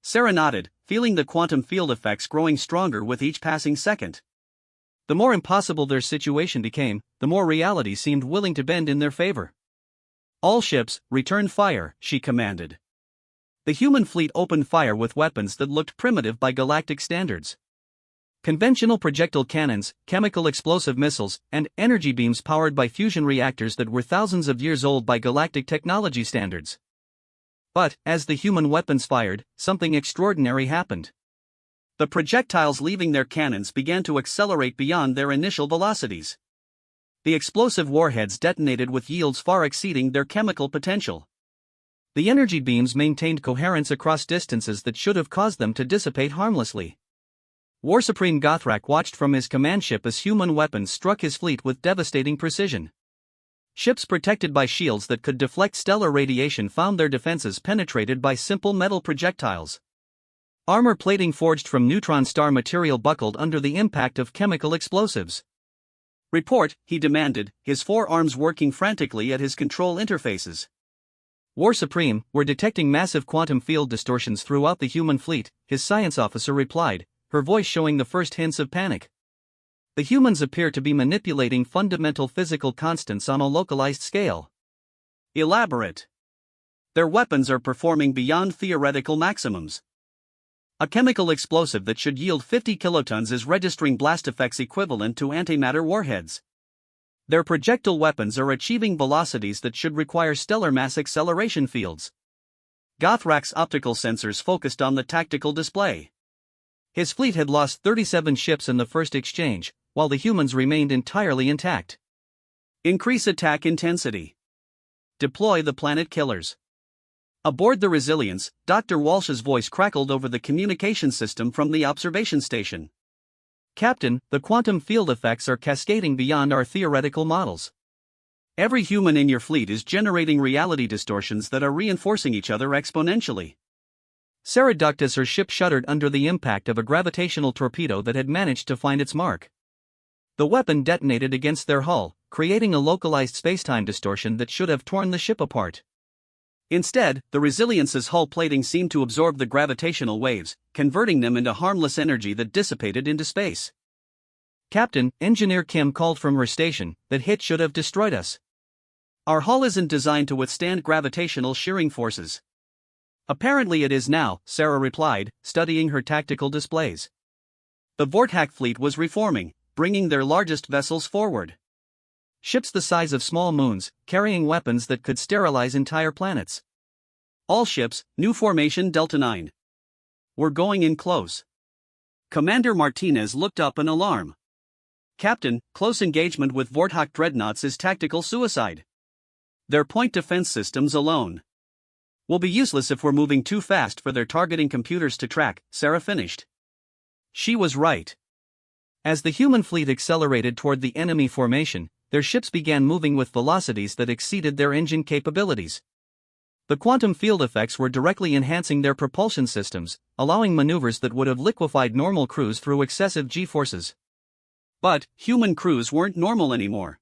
Sarah nodded, feeling the quantum field effects growing stronger with each passing second. The more impossible their situation became, the more reality seemed willing to bend in their favor. All ships, return fire, she commanded. The human fleet opened fire with weapons that looked primitive by galactic standards. Conventional projectile cannons, chemical explosive missiles, and energy beams powered by fusion reactors that were thousands of years old by galactic technology standards. But, as the human weapons fired, something extraordinary happened. The projectiles leaving their cannons began to accelerate beyond their initial velocities. The explosive warheads detonated with yields far exceeding their chemical potential. The energy beams maintained coherence across distances that should have caused them to dissipate harmlessly. War Supreme Gothrak watched from his command ship as human weapons struck his fleet with devastating precision. Ships protected by shields that could deflect stellar radiation found their defenses penetrated by simple metal projectiles. Armor plating forged from neutron star material buckled under the impact of chemical explosives. Report, he demanded, his four arms working frantically at his control interfaces. War Supreme, we're detecting massive quantum field distortions throughout the human fleet, his science officer replied, her voice showing the first hints of panic. The humans appear to be manipulating fundamental physical constants on a localized scale. Elaborate. Their weapons are performing beyond theoretical maximums. A chemical explosive that should yield 50 kilotons is registering blast effects equivalent to antimatter warheads. Their projectile weapons are achieving velocities that should require stellar mass acceleration fields. Gothrak's optical sensors focused on the tactical display. His fleet had lost 37 ships in the first exchange, while the humans remained entirely intact. Increase attack intensity. Deploy the planet killers. Aboard the Resilience, Dr. Walsh's voice crackled over the communication system from the observation station. Captain, the quantum field effects are cascading beyond our theoretical models. Every human in your fleet is generating reality distortions that are reinforcing each other exponentially. Sarah ducked as her ship shuddered under the impact of a gravitational torpedo that had managed to find its mark. The weapon detonated against their hull, creating a localized spacetime distortion that should have torn the ship apart. Instead, the Resilience's hull plating seemed to absorb the gravitational waves, converting them into harmless energy that dissipated into space. Captain, Engineer Kim called from her station, that hit should have destroyed us. Our hull isn't designed to withstand gravitational shearing forces. Apparently it is now, Sarah replied, studying her tactical displays. The Vortak fleet was reforming, bringing their largest vessels forward. Ships the size of small moons, carrying weapons that could sterilize entire planets. All ships, new formation Delta 9. We're going in close. Commander Martinez looked up in alarm. Captain, close engagement with Vortak dreadnoughts is tactical suicide. Their point defense systems alone will be useless if we're moving too fast for their targeting computers to track, Sarah finished. She was right. As the human fleet accelerated toward the enemy formation, their ships began moving with velocities that exceeded their engine capabilities. The quantum field effects were directly enhancing their propulsion systems, allowing maneuvers that would have liquefied normal crews through excessive g-forces. But human crews weren't normal anymore.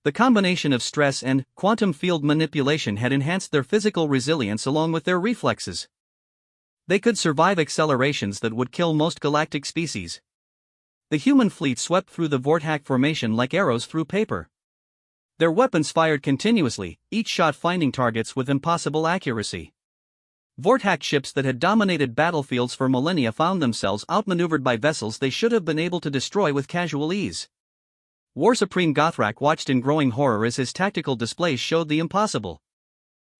The combination of stress and quantum field manipulation had enhanced their physical resilience along with their reflexes. They could survive accelerations that would kill most galactic species. The human fleet swept through the Vortac formation like arrows through paper. Their weapons fired continuously, each shot finding targets with impossible accuracy. Vortac ships that had dominated battlefields for millennia found themselves outmaneuvered by vessels they should have been able to destroy with casual ease. War Supreme Gothrak watched in growing horror as his tactical displays showed the impossible.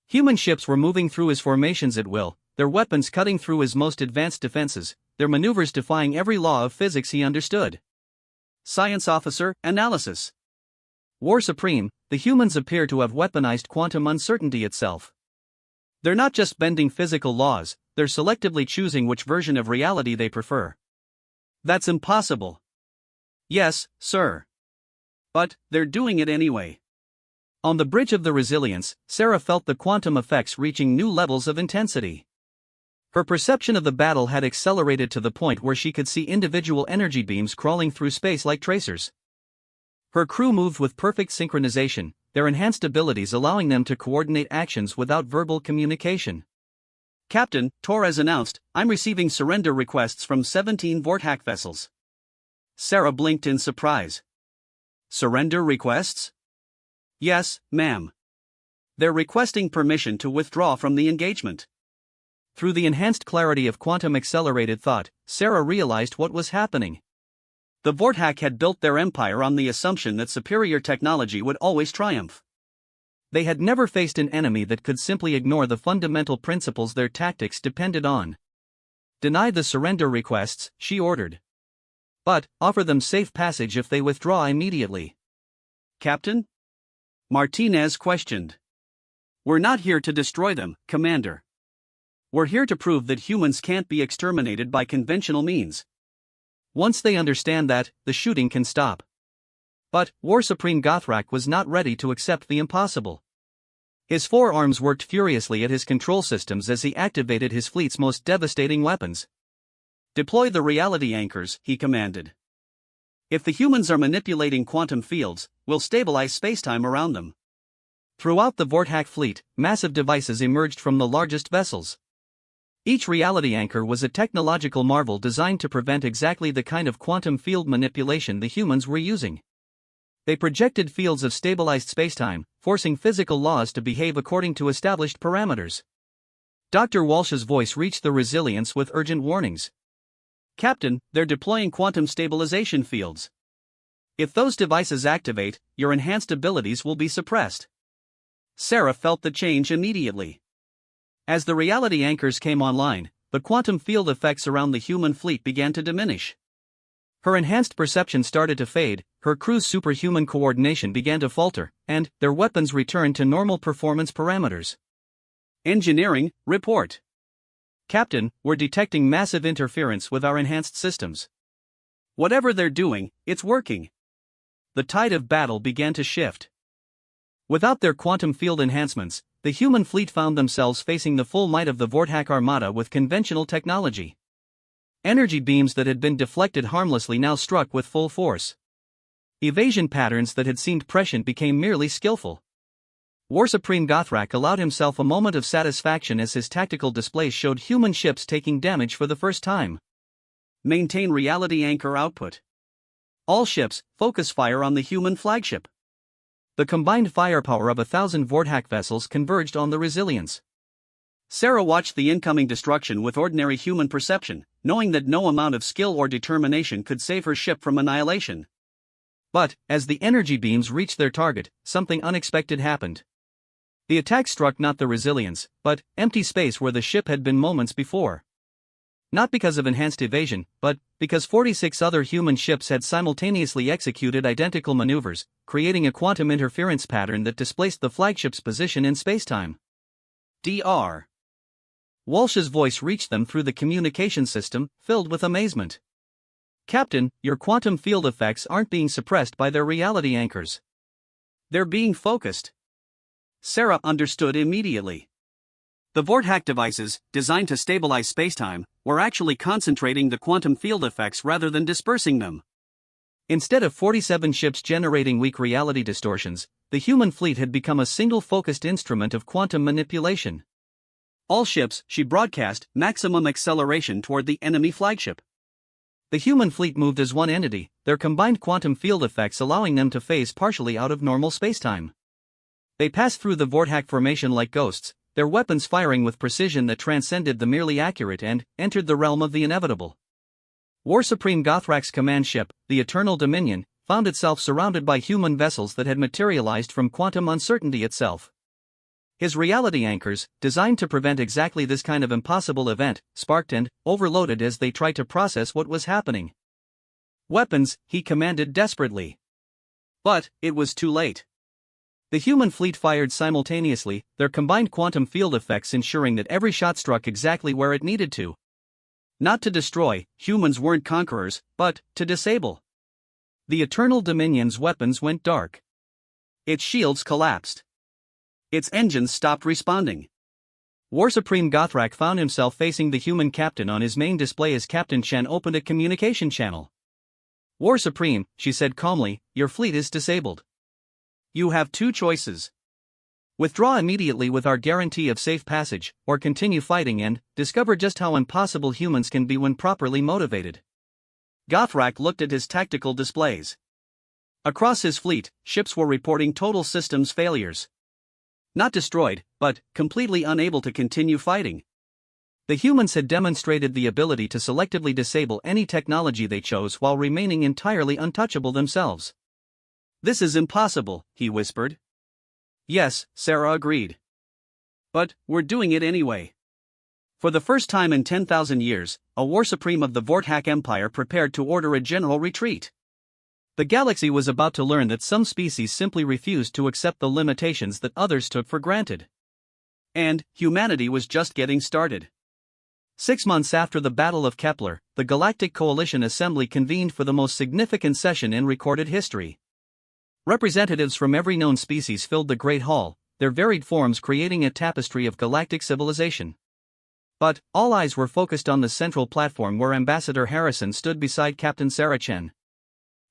Human ships were moving through his formations at will, their weapons cutting through his most advanced defenses, their maneuvers defying every law of physics he understood. Science Officer, Analysis. War Supreme, the humans appear to have weaponized quantum uncertainty itself. They're not just bending physical laws, they're selectively choosing which version of reality they prefer. That's impossible. Yes, sir. But they're doing it anyway. On the bridge of the resilience, Sarah felt the quantum effects reaching new levels of intensity. Her perception of the battle had accelerated to the point where she could see individual energy beams crawling through space like tracers. Her crew moved with perfect synchronization, their enhanced abilities allowing them to coordinate actions without verbal communication. Captain, Torres announced, I'm receiving surrender requests from 17 Vortac vessels. Sarah blinked in surprise. Surrender requests? Yes, ma'am. They're requesting permission to withdraw from the engagement. Through the enhanced clarity of quantum-accelerated thought, Sarah realized what was happening. The Vortac had built their empire on the assumption that superior technology would always triumph. They had never faced an enemy that could simply ignore the fundamental principles their tactics depended on. Deny the surrender requests, she ordered. But offer them safe passage if they withdraw immediately. Captain? Martinez questioned. We're not here to destroy them, Commander. We're here to prove that humans can't be exterminated by conventional means. Once they understand that, the shooting can stop. But War Supreme Gothrak was not ready to accept the impossible. His forearms worked furiously at his control systems as he activated his fleet's most devastating weapons. Deploy the reality anchors, he commanded. If the humans are manipulating quantum fields, we'll stabilize spacetime around them. Throughout the Vortac fleet, massive devices emerged from the largest vessels. Each reality anchor was a technological marvel designed to prevent exactly the kind of quantum field manipulation the humans were using. They projected fields of stabilized spacetime, forcing physical laws to behave according to established parameters. Dr. Walsh's voice reached the resilience with urgent warnings. Captain, they're deploying quantum stabilization fields. If those devices activate, your enhanced abilities will be suppressed. Sarah felt the change immediately. As the reality anchors came online, the quantum field effects around the human fleet began to diminish. Her enhanced perception started to fade, her crew's superhuman coordination began to falter, and their weapons returned to normal performance parameters. Engineering, report. Captain, we're detecting massive interference with our enhanced systems. Whatever they're doing, it's working. The tide of battle began to shift. Without their quantum field enhancements, the human fleet found themselves facing the full might of the Vortac armada with conventional technology. Energy beams that had been deflected harmlessly now struck with full force. Evasion patterns that had seemed prescient became merely skillful. War Supreme Gothrak allowed himself a moment of satisfaction as his tactical displays showed human ships taking damage for the first time. Maintain reality anchor output. All ships, focus fire on the human flagship. The combined firepower of 1,000 Vortac vessels converged on the resilience. Sarah watched the incoming destruction with ordinary human perception, knowing that no amount of skill or determination could save her ship from annihilation. But, as the energy beams reached their target, something unexpected happened. The attack struck not the resilience, but empty space where the ship had been moments before. Not because of enhanced evasion, but because 46 other human ships had simultaneously executed identical maneuvers, creating a quantum interference pattern that displaced the flagship's position in spacetime. Dr. Walsh's voice reached them through the communication system, filled with amazement. Captain, your quantum field effects aren't being suppressed by their reality anchors. They're being focused. Sarah understood immediately. The Vorthack devices, designed to stabilize spacetime, were actually concentrating the quantum field effects rather than dispersing them. Instead of 47 ships generating weak reality distortions, the human fleet had become a single focused instrument of quantum manipulation. All ships, she broadcast, maximum acceleration toward the enemy flagship. The human fleet moved as one entity, their combined quantum field effects allowing them to phase partially out of normal spacetime. They passed through the Vorthack formation like ghosts, their weapons firing with precision that transcended the merely accurate and entered the realm of the inevitable. War Supreme Gothrak's command ship, the Eternal Dominion, found itself surrounded by human vessels that had materialized from quantum uncertainty itself. His reality anchors, designed to prevent exactly this kind of impossible event, sparked and overloaded as they tried to process what was happening. Weapons, he commanded desperately. But it was too late. The human fleet fired simultaneously, their combined quantum field effects ensuring that every shot struck exactly where it needed to. Not to destroy, humans weren't conquerors, but to disable. The Eternal Dominion's weapons went dark. Its shields collapsed. Its engines stopped responding. War Supreme Gothrak found himself facing the human captain on his main display as Captain Chen opened a communication channel. War Supreme, she said calmly, your fleet is disabled. You have two choices. Withdraw immediately with our guarantee of safe passage, or continue fighting and discover just how impossible humans can be when properly motivated. Gothrak looked at his tactical displays. Across his fleet, ships were reporting total systems failures. Not destroyed, but completely unable to continue fighting. The humans had demonstrated the ability to selectively disable any technology they chose while remaining entirely untouchable themselves. This is impossible, he whispered. Yes, Sarah agreed. But we're doing it anyway. For the first time in 10,000 years, a War Supreme of the Vorthack Empire prepared to order a general retreat. The galaxy was about to learn that some species simply refused to accept the limitations that others took for granted. And humanity was just getting started. 6 months after the Battle of Kepler, the Galactic Coalition Assembly convened for the most significant session in recorded history. Representatives from every known species filled the Great Hall, their varied forms creating a tapestry of galactic civilization. But all eyes were focused on the central platform where Ambassador Harrison stood beside Captain Sarah Chen.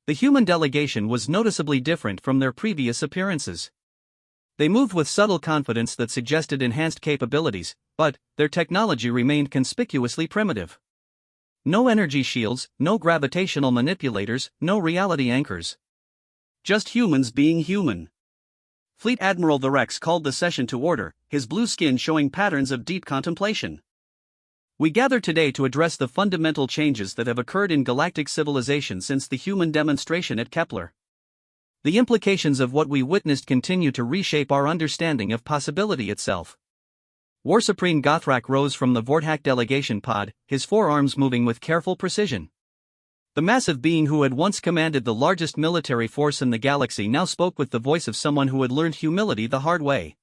The human delegation was noticeably different from their previous appearances. They moved with subtle confidence that suggested enhanced capabilities, but their technology remained conspicuously primitive. No energy shields, no gravitational manipulators, no reality anchors. Just humans being human. Fleet Admiral the Rex called the session to order, his blue skin showing patterns of deep contemplation. We gather today to address the fundamental changes that have occurred in galactic civilization since the human demonstration at Kepler. The implications of what we witnessed continue to reshape our understanding of possibility itself. War Supreme Gothrak rose from the Vorthack delegation pod, his forearms moving with careful precision. The massive being who had once commanded the largest military force in the galaxy now spoke with the voice of someone who had learned humility the hard way.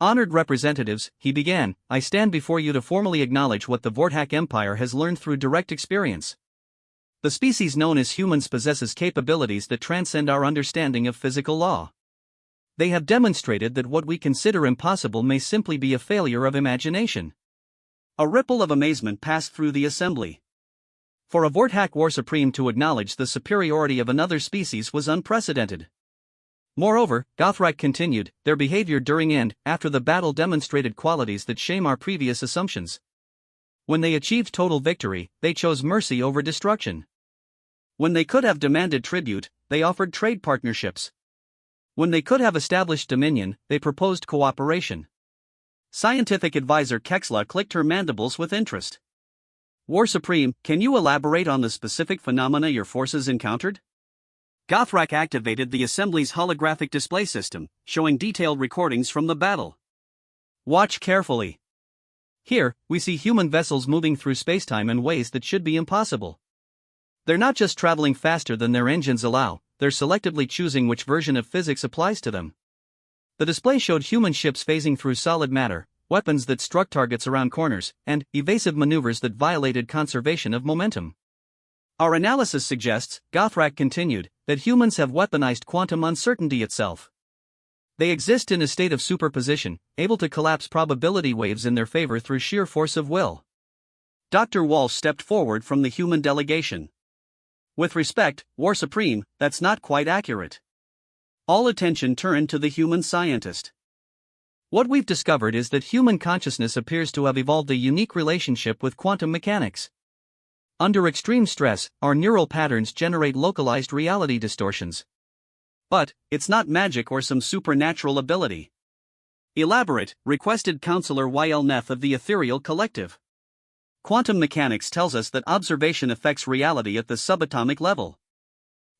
Honored representatives, he began, I stand before you to formally acknowledge what the Vorthack Empire has learned through direct experience. The species known as humans possesses capabilities that transcend our understanding of physical law. They have demonstrated that what we consider impossible may simply be a failure of imagination. A ripple of amazement passed through the assembly. For a Vorthack War Supreme to acknowledge the superiority of another species was unprecedented. Moreover, Gothrak continued, their behavior during and after the battle demonstrated qualities that shame our previous assumptions. When they achieved total victory, they chose mercy over destruction. When they could have demanded tribute, they offered trade partnerships. When they could have established dominion, they proposed cooperation. Scientific advisor Kexla clicked her mandibles with interest. War Supreme, can you elaborate on the specific phenomena your forces encountered? Gothrak activated the Assembly's holographic display system, showing detailed recordings from the battle. Watch carefully. Here, we see human vessels moving through spacetime in ways that should be impossible. They're not just traveling faster than their engines allow, they're selectively choosing which version of physics applies to them. The display showed human ships phasing through solid matter, weapons that struck targets around corners, and evasive maneuvers that violated conservation of momentum. Our analysis suggests, Gothrak continued, that humans have weaponized quantum uncertainty itself. They exist in a state of superposition, able to collapse probability waves in their favor through sheer force of will. Dr. Walsh stepped forward from the human delegation. With respect, War Supreme, that's not quite accurate. All attention turned to the human scientist. What we've discovered is that human consciousness appears to have evolved a unique relationship with quantum mechanics. Under extreme stress, our neural patterns generate localized reality distortions. But, it's not magic or some supernatural ability. Elaborate, requested Counselor Y.L. Neff of the Ethereal Collective. Quantum mechanics tells us that observation affects reality at the subatomic level.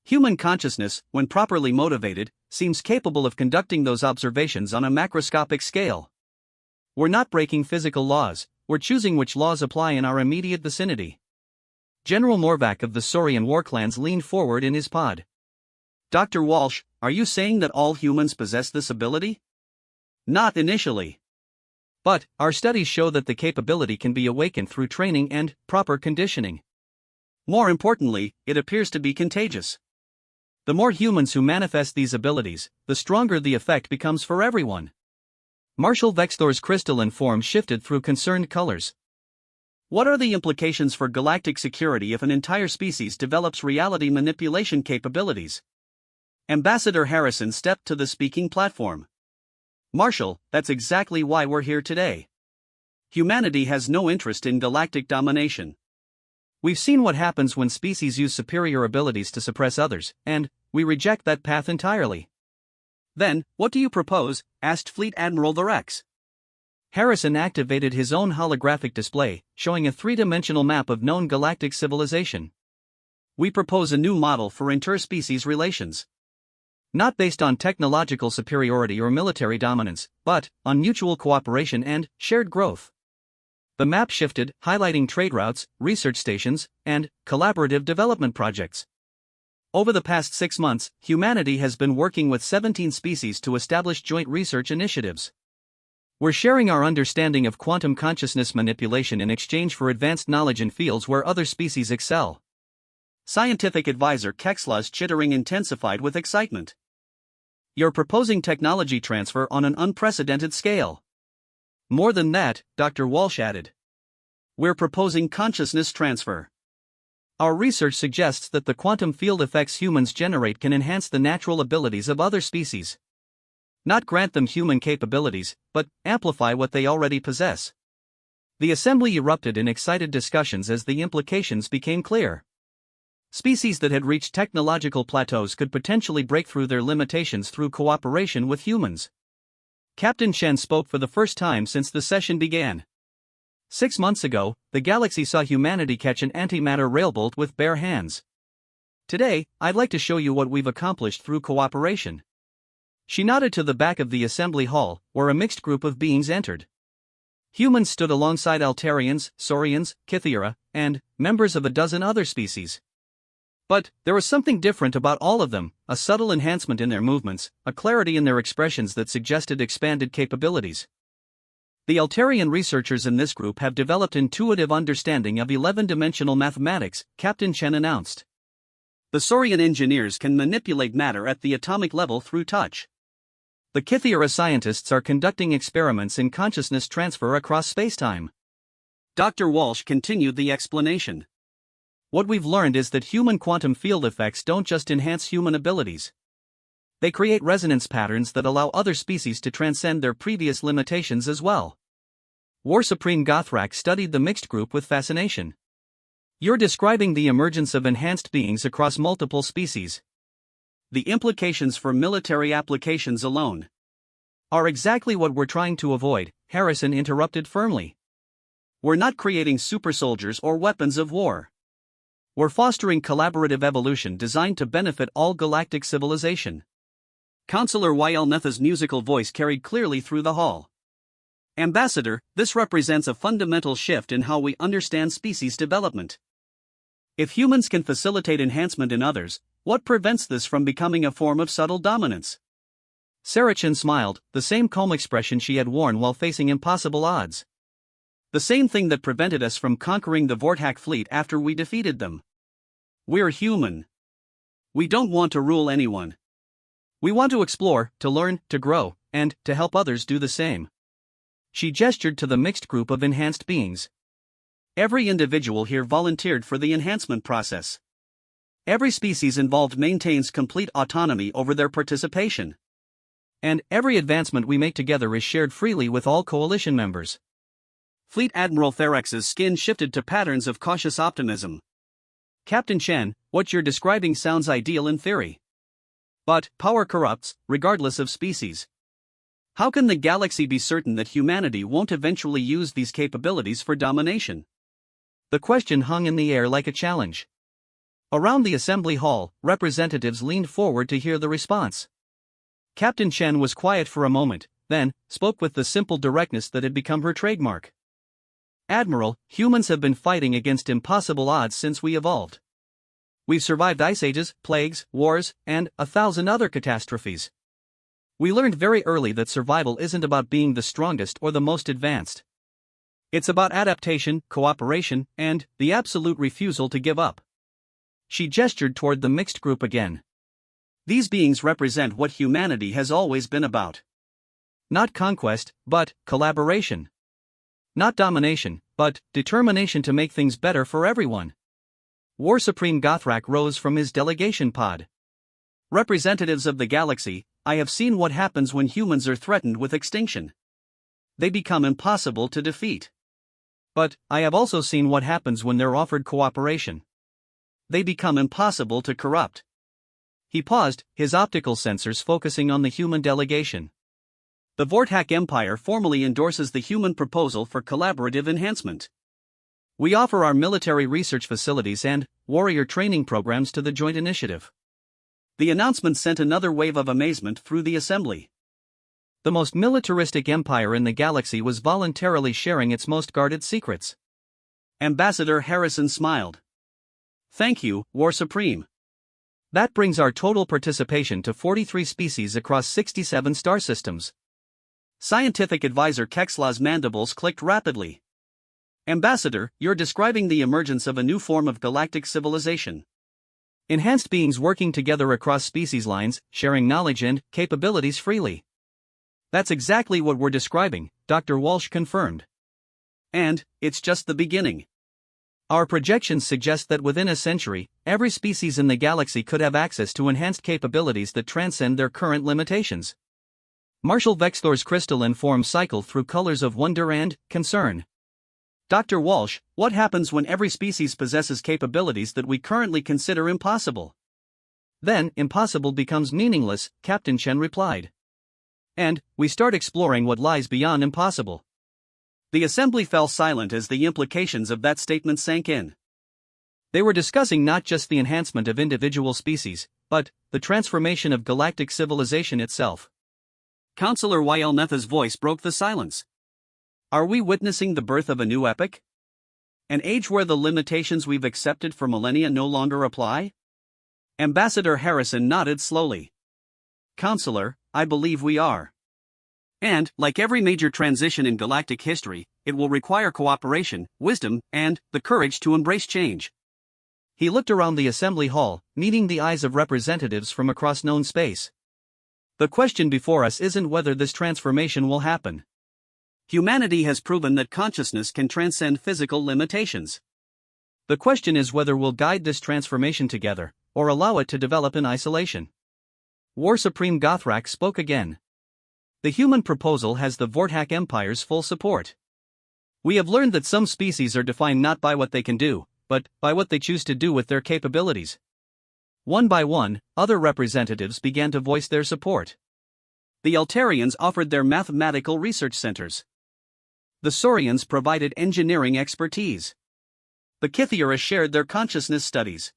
Human consciousness, when properly motivated, seems capable of conducting those observations on a macroscopic scale. We're not breaking physical laws, we're choosing which laws apply in our immediate vicinity. General Morvac of the Saurian war clans leaned forward in his pod. Dr. Walsh, are you saying that all humans possess this ability? Not initially. But, our studies show that the capability can be awakened through training and proper conditioning. More importantly, it appears to be contagious. The more humans who manifest these abilities, the stronger the effect becomes for everyone. Marshal Vexthor's crystalline form shifted through concerned colors. What are the implications for galactic security if an entire species develops reality manipulation capabilities? Ambassador Harrison stepped to the speaking platform. Marshal, that's exactly why we're here today. Humanity has no interest in galactic domination. We've seen what happens when species use superior abilities to suppress others, and we reject that path entirely. Then, what do you propose? Asked Fleet Admiral the Rex. Harrison activated his own holographic display, showing a three-dimensional map of known galactic civilization. We propose a new model for interspecies relations. Not based on technological superiority or military dominance, but on mutual cooperation and shared growth. The map shifted, highlighting trade routes, research stations, and collaborative development projects. Over the past 6 months, humanity has been working with 17 species to establish joint research initiatives. We're sharing our understanding of quantum consciousness manipulation in exchange for advanced knowledge in fields where other species excel. Scientific advisor Kexla's chittering intensified with excitement. You're proposing technology transfer on an unprecedented scale. More than that, Dr. Walsh added. We're proposing consciousness transfer. Our research suggests that the quantum field effects humans generate can enhance the natural abilities of other species. Not grant them human capabilities, but amplify what they already possess. The assembly erupted in excited discussions as the implications became clear. Species that had reached technological plateaus could potentially break through their limitations through cooperation with humans. Captain Chen spoke for the first time since the session began. 6 months ago, the galaxy saw humanity catch an antimatter railbolt with bare hands. Today, I'd like to show you what we've accomplished through cooperation. She nodded to the back of the assembly hall, where a mixed group of beings entered. Humans stood alongside Altarians, Saurians, Kythera, and members of a dozen other species. But there was something different about all of them, a subtle enhancement in their movements, a clarity in their expressions that suggested expanded capabilities. The Altarian researchers in this group have developed intuitive understanding of 11-dimensional mathematics, Captain Chen announced. The Saurian engineers can manipulate matter at the atomic level through touch. The Kythera scientists are conducting experiments in consciousness transfer across spacetime. Dr. Walsh continued the explanation. What we've learned is that human quantum field effects don't just enhance human abilities. They create resonance patterns that allow other species to transcend their previous limitations as well. War Supreme Gothrak studied the mixed group with fascination. You're describing the emergence of enhanced beings across multiple species. The implications for military applications alone are exactly what we're trying to avoid, Harrison interrupted firmly. We're not creating super soldiers or weapons of war. We're fostering collaborative evolution designed to benefit all galactic civilization. Counselor Y.L. Netha's musical voice carried clearly through the hall. Ambassador, this represents a fundamental shift in how we understand species development. If humans can facilitate enhancement in others, what prevents this from becoming a form of subtle dominance? Saracen smiled, the same calm expression she had worn while facing impossible odds. The same thing that prevented us from conquering the Vortak fleet after we defeated them. We're human. We don't want to rule anyone. We want to explore, to learn, to grow, and to help others do the same. She gestured to the mixed group of enhanced beings. Every individual here volunteered for the enhancement process. Every species involved maintains complete autonomy over their participation. And every advancement we make together is shared freely with all coalition members. Fleet Admiral Therex's skin shifted to patterns of cautious optimism. Captain Chen, what you're describing sounds ideal in theory. But power corrupts, regardless of species. How can the galaxy be certain that humanity won't eventually use these capabilities for domination? The question hung in the air like a challenge. Around the assembly hall, representatives leaned forward to hear the response. Captain Chen was quiet for a moment, then spoke with the simple directness that had become her trademark. Admiral, humans have been fighting against impossible odds since we evolved. We've survived ice ages, plagues, wars, and 1,000 other catastrophes. We learned very early that survival isn't about being the strongest or the most advanced. It's about adaptation, cooperation, and the absolute refusal to give up. She gestured toward the mixed group again. These beings represent what humanity has always been about. Not conquest, but collaboration. Not domination, but determination to make things better for everyone. War Supreme Gothrak rose from his delegation pod. Representatives of the galaxy, I have seen what happens when humans are threatened with extinction. They become impossible to defeat. But I have also seen what happens when they're offered cooperation. They become impossible to corrupt. He paused, his optical sensors focusing on the human delegation. The Vortak Empire formally endorses the human proposal for collaborative enhancement. We offer our military research facilities and warrior training programs to the joint initiative. The announcement sent another wave of amazement through the assembly. The most militaristic empire in the galaxy was voluntarily sharing its most guarded secrets. Ambassador Harrison smiled. Thank you, War Supreme. That brings our total participation to 43 species across 67 star systems. Scientific advisor Kexla's mandibles clicked rapidly. Ambassador, you're describing the emergence of a new form of galactic civilization. Enhanced beings working together across species lines, sharing knowledge and capabilities freely. That's exactly what we're describing, Dr. Walsh confirmed. And it's just the beginning. Our projections suggest that within a century, every species in the galaxy could have access to enhanced capabilities that transcend their current limitations. Marshal Vexthor's crystalline form cycled through colors of wonder and concern. Dr. Walsh, what happens when every species possesses capabilities that we currently consider impossible? Then, impossible becomes meaningless, Captain Chen replied. And we start exploring what lies beyond impossible. The assembly fell silent as the implications of that statement sank in. They were discussing not just the enhancement of individual species, but the transformation of galactic civilization itself. Counselor Ylnetha's voice broke the silence. Are we witnessing the birth of a new epoch? An age where the limitations we've accepted for millennia no longer apply? Ambassador Harrison nodded slowly. Counselor, I believe we are. And, like every major transition in galactic history, it will require cooperation, wisdom, and the courage to embrace change. He looked around the assembly hall, meeting the eyes of representatives from across known space. The question before us isn't whether this transformation will happen. Humanity has proven that consciousness can transcend physical limitations. The question is whether we'll guide this transformation together, or allow it to develop in isolation. War Supreme Gothrak spoke again. The human proposal has the Vortak Empire's full support. We have learned that some species are defined not by what they can do, but by what they choose to do with their capabilities. One by one, other representatives began to voice their support. The Altarians offered their mathematical research centers. The Saurians provided engineering expertise. The Kythera shared their consciousness studies.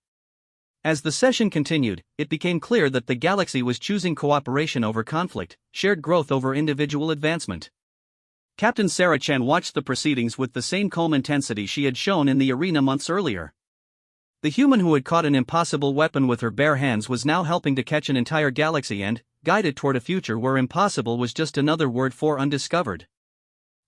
As the session continued, it became clear that the galaxy was choosing cooperation over conflict, shared growth over individual advancement. Captain Sarah Chan watched the proceedings with the same calm intensity she had shown in the arena months earlier. The human who had caught an impossible weapon with her bare hands was now helping to catch an entire galaxy and guide it toward a future where impossible was just another word for undiscovered.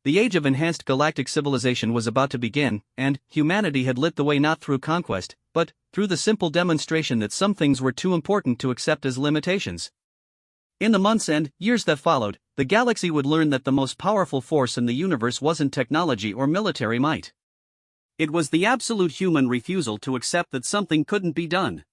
The age of enhanced galactic civilization was about to begin, and humanity had lit the way not through conquest, but through the simple demonstration that some things were too important to accept as limitations. In the months and years that followed, the galaxy would learn that the most powerful force in the universe wasn't technology or military might. It was the absolute human refusal to accept that something couldn't be done.